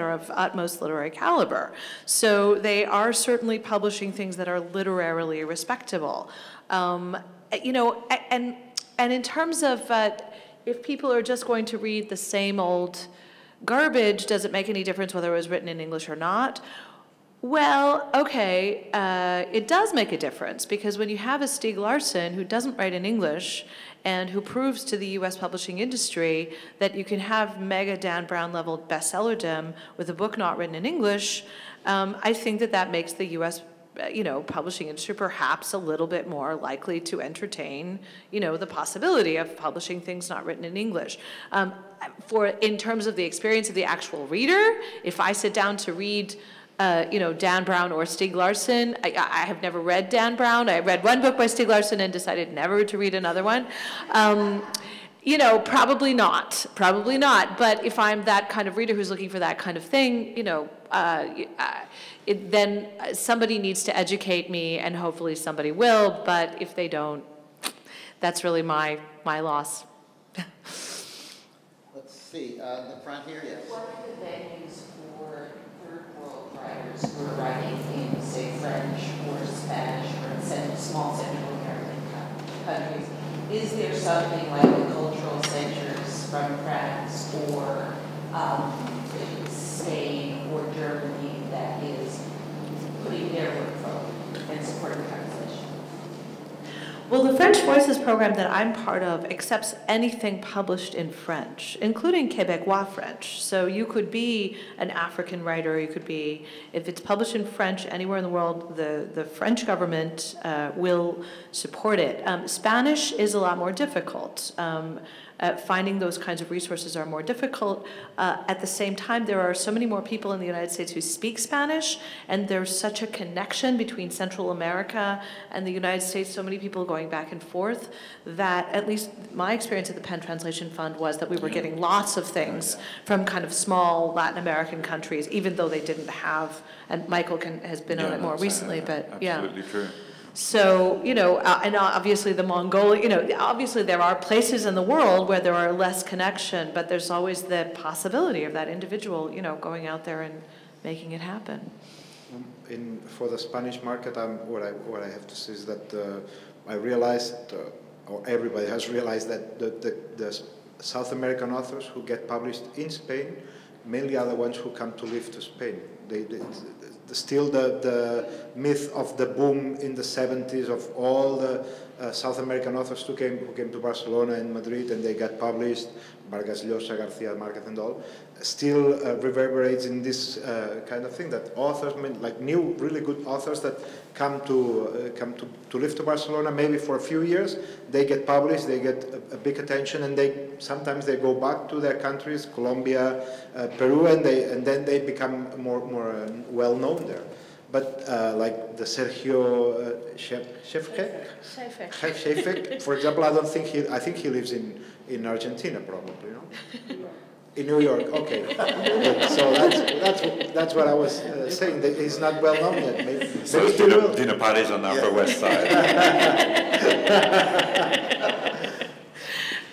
are of utmost literary caliber. So they are certainly publishing things that are literarily respectable. And in terms of if people are just going to read the same old garbage, does it make any difference whether it was written in English or not? Well, okay, it does make a difference, because when you have a Stieg Larsson who doesn't write in English and who proves to the U.S. publishing industry that you can have mega Dan Brown level bestsellerdom with a book not written in English, I think that makes the U.S. Publishing industry perhaps a little bit more likely to entertain, the possibility of publishing things not written in English. In terms of the experience of the actual reader, if I sit down to read Dan Brown or Stieg Larsson. I have never read Dan Brown. I read one book by Stieg Larsson and decided never to read another one. Probably not. Probably not. But if I'm that kind of reader who's looking for that kind of thing, then somebody needs to educate me, and hopefully somebody will. But if they don't, that's really my loss. Let's see, in the front here, yes. What are the venues for third world writers who are writing in, say, French or Spanish or in small Central American countries? Is there something like the cultural centers from France or Spain or Germany that is putting their work forward and supporting translation? Well, the French Voices program that I'm part of accepts anything published in French, including Quebecois French. So you could be an African writer, you could be, if it's published in French anywhere in the world, the French government will support it. Spanish is a lot more difficult. Finding those kinds of resources are more difficult. At the same time, there are so many more people in the United States who speak Spanish, and there's such a connection between Central America and the United States, so many people going back and forth, that at least my experience at the Penn Translation Fund was that we were getting lots of things from kind of small Latin American countries, even though they didn't have, and Michael has been on it more recently, but yeah. Absolutely true. So, and obviously the Mongolian, obviously there are places in the world where there are less connection, but there's always the possibility of that individual, going out there and making it happen. For the Spanish market, what I have to say is that I realized, or everybody has realized, that the South American authors who get published in Spain mainly are the ones who come to live to Spain. Still the myth of the boom in the 70s of all the South American authors who came to Barcelona and Madrid and they got published, Vargas Llosa, Garcia Marquez and all, still reverberates in this kind of thing, that authors, like new, really good authors that come to live to Barcelona maybe for a few years, they get published, they get a big attention, and sometimes they go back to their countries, Colombia, Peru, and then they become more well known there. But like the Sergio Shefek, for example, I think he lives in Argentina probably, In New York, okay. So that's what I was saying. That he's not well known yet. Maybe So dinner parties on the Upper West Side.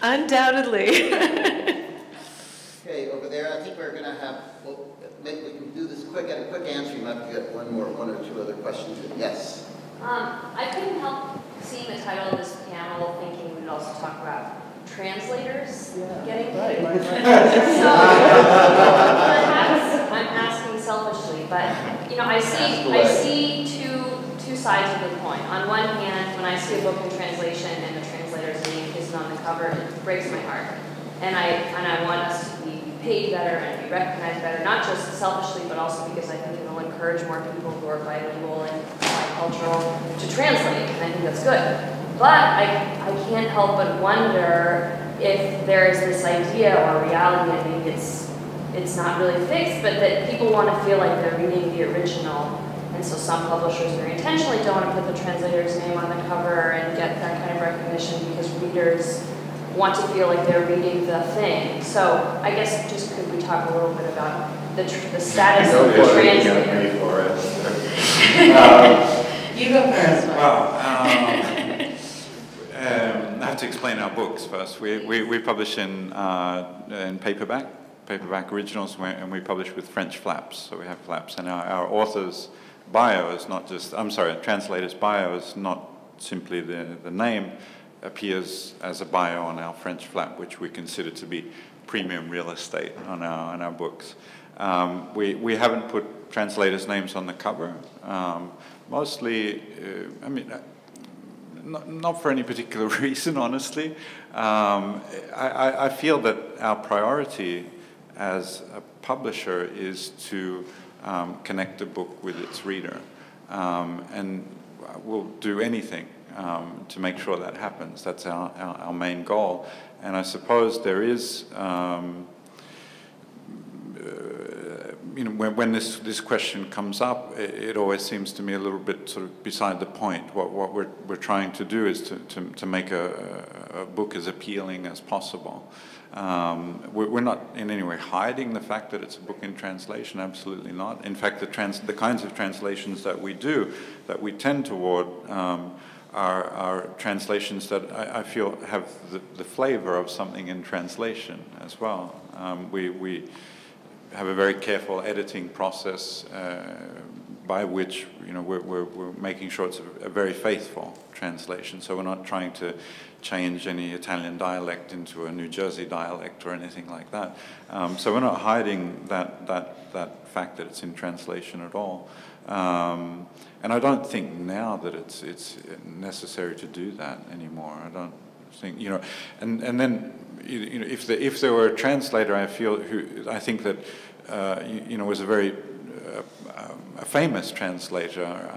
Undoubtedly. Okay, over there, I think we're going to have, maybe we can do this quick, a quick answer. You might get one or two other questions. Yes? I couldn't help seeing the title of this panel thinking we'd also talk about translators getting paid. So perhaps I'm asking selfishly, but I see two sides of the coin. On one hand, when I see a book in translation and the translator's name isn't on the cover, it breaks my heart. And I want us to be paid better and be recognized better, not just selfishly, but also because I think it will encourage more people who are bilingual and bicultural to translate, and I think that's good. But I can't help but wonder if there is this idea or reality, and maybe it's not really fixed, but that people want to feel like they're reading the original. And so some publishers very intentionally don't want to put the translator's name on the cover and get that kind of recognition because readers want to feel like they're reading the thing. So I guess just could we talk a little bit about the status of the translator? You go first. Well, I have to explain our books first. We publish in paperback originals, and we publish with French flaps. So we have flaps, and our author's bio is not just, translator's bio is not simply the name, appears as a bio on our French flap, which we consider to be premium real estate on our books. We haven't put translators' names on the cover, mostly, not for any particular reason, honestly. I feel that our priority as a publisher is to connect a book with its reader, and we'll do anything to make sure that happens. That's our main goal. And I suppose there is you know, when this question comes up, it always seems to me a little bit sort of beside the point. What we're trying to do is to make a book as appealing as possible. We're not in any way hiding the fact that it's a book in translation, absolutely not. In fact, the kinds of translations that we do, that we tend toward, are translations that I feel have the flavor of something in translation as well. We have a very careful editing process by which, you know, we're making sure it's a very faithful translation. So we're not trying to change any Italian dialect into a New Jersey dialect or anything like that. So we're not hiding that fact that it's in translation at all. And I don't think now that it's necessary to do that anymore. I don't think, you know, and then, you know, if there were a translator, I think that you know, was a very a famous translator,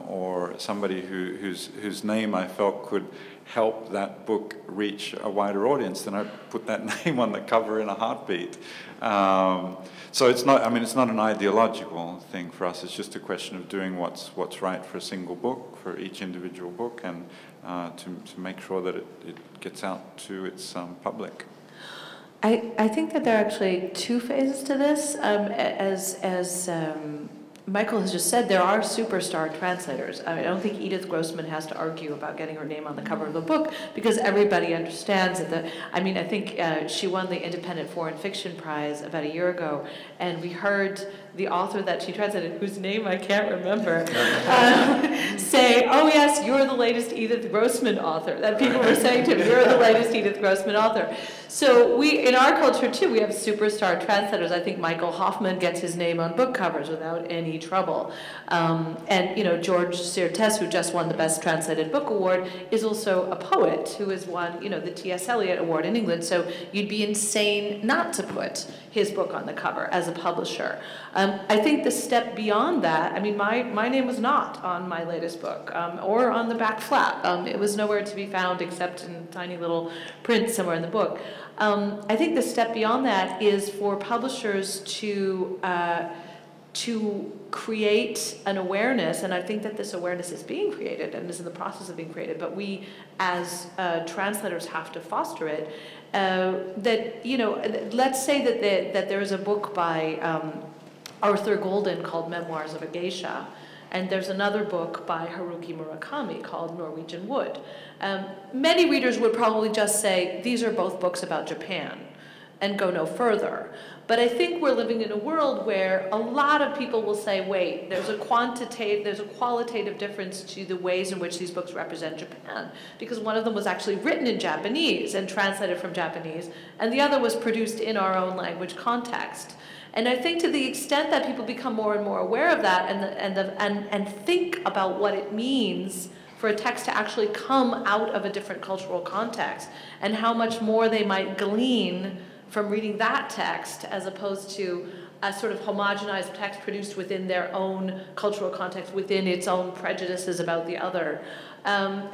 or somebody whose name I felt could help that book reach a wider audience, then I'd put that name on the cover in a heartbeat. So it's not, I mean, it's not an ideological thing for us. It's just a question of doing what's right for a single book, for each individual book, and to make sure that it gets out to its public. I think that there are actually two phases to this. As Michael has just said, there are superstar translators. I don't think Edith Grossman has to argue about getting her name on the cover of the book, because everybody understands that I think she won the Independent Foreign Fiction Prize about a year ago, and we heard the author that she translated, whose name I can't remember, say, "Oh yes, you're the latest Edith Grossman author." That people were saying to me, "You're the latest Edith Grossman author." So we, in our culture too, we have superstar translators. I think Michael Hoffman gets his name on book covers without any trouble. And, you know, George Sirtes, who just won the Best Translated Book Award, is also a poet who has won, you know, the T.S. Eliot Award in England. So you'd be insane not to put his book on the cover as a publisher. I think the step beyond that, I mean, my name was not on my latest book, or on the back flap. It was nowhere to be found except in tiny little print somewhere in the book. I think the step beyond that is for publishers to create an awareness, and I think that this awareness is being created and is in the process of being created, but we as translators have to foster it, that, you know, let's say that there is a book by Arthur Golden called Memoirs of a Geisha, and there's another book by Haruki Murakami called Norwegian Wood. Many readers would probably just say, these are both books about Japan, and go no further. But I think we're living in a world where a lot of people will say, wait, there's a qualitative difference to the ways in which these books represent Japan, because one of them was actually written in Japanese and translated from Japanese, and the other was produced in our own language context. And I think to the extent that people become more and more aware of that and think about what it means for a text to actually come out of a different cultural context, and how much more they might glean from reading that text as opposed to a sort of homogenized text produced within their own cultural context, within its own prejudices about the other.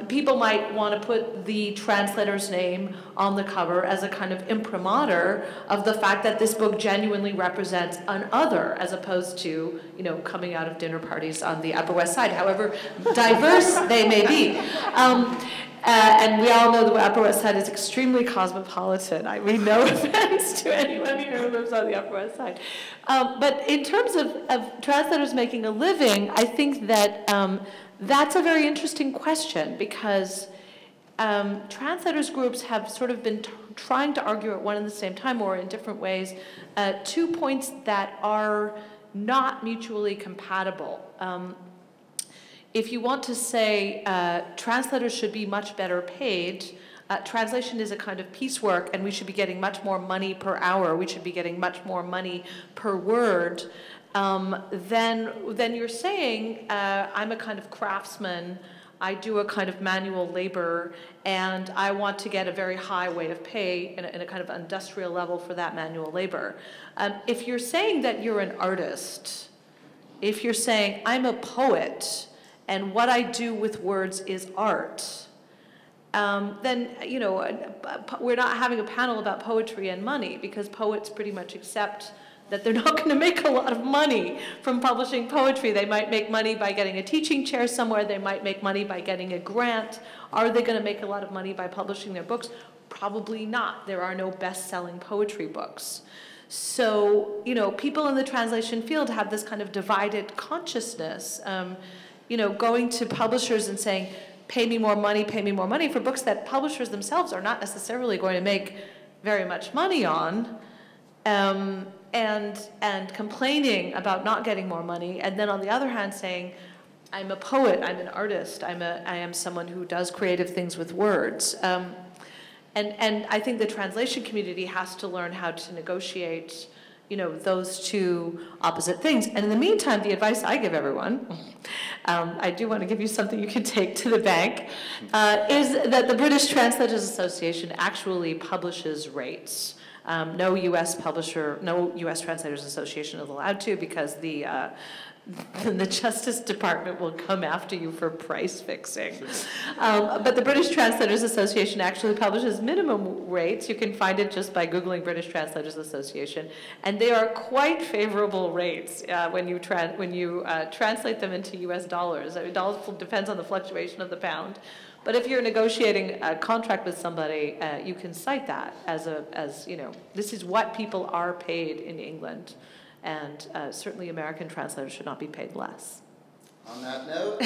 People might want to put the translator's name on the cover as a kind of imprimatur of the fact that this book genuinely represents an other, as opposed to, you know, coming out of dinner parties on the Upper West Side, however diverse they may be. And we all know the Upper West Side is extremely cosmopolitan. I mean, no offense to anyone here who lives on the Upper West Side. But in terms of translators making a living, I think that that's a very interesting question, because translators groups have sort of been trying to argue at one and the same time, or in different ways, 2 points that are not mutually compatible. If you want to say translators should be much better paid, translation is a kind of piecework, and we should be getting much more money per hour, we should be getting much more money per word, then you're saying, I'm a kind of craftsman, I do a kind of manual labor, and I want to get a very high rate of pay in a kind of industrial level for that manual labor. If you're saying that you're an artist, if you're saying, I'm a poet, and what I do with words is art, then, you know, we're not having a panel about poetry and money, because poets pretty much accept that they're not going to make a lot of money from publishing poetry. They might make money by getting a teaching chair somewhere. They might make money by getting a grant. Are they going to make a lot of money by publishing their books? Probably not. There are no best-selling poetry books. So, you know, people in the translation field have this kind of divided consciousness, you know, going to publishers and saying, pay me more money for books that publishers themselves are not necessarily going to make very much money on, and complaining about not getting more money, and then on the other hand saying, I'm a poet, I'm an artist, I am someone who does creative things with words. And I think the translation community has to learn how to negotiate, you know, those two opposite things. And in the meantime, the advice I give everyone, I do want to give you something you can take to the bank, is that the British Translators Association actually publishes rates. No U.S. Translators Association is allowed to, because the Justice Department will come after you for price fixing. But the British Translators Association actually publishes minimum rates. You can find it just by Googling British Translators Association. And they are quite favorable rates when you translate them into US dollars. I mean, dollars depends on the fluctuation of the pound. But if you're negotiating a contract with somebody, you can cite that as, you know, this is what people are paid in England. And certainly American translators should not be paid less. On that note,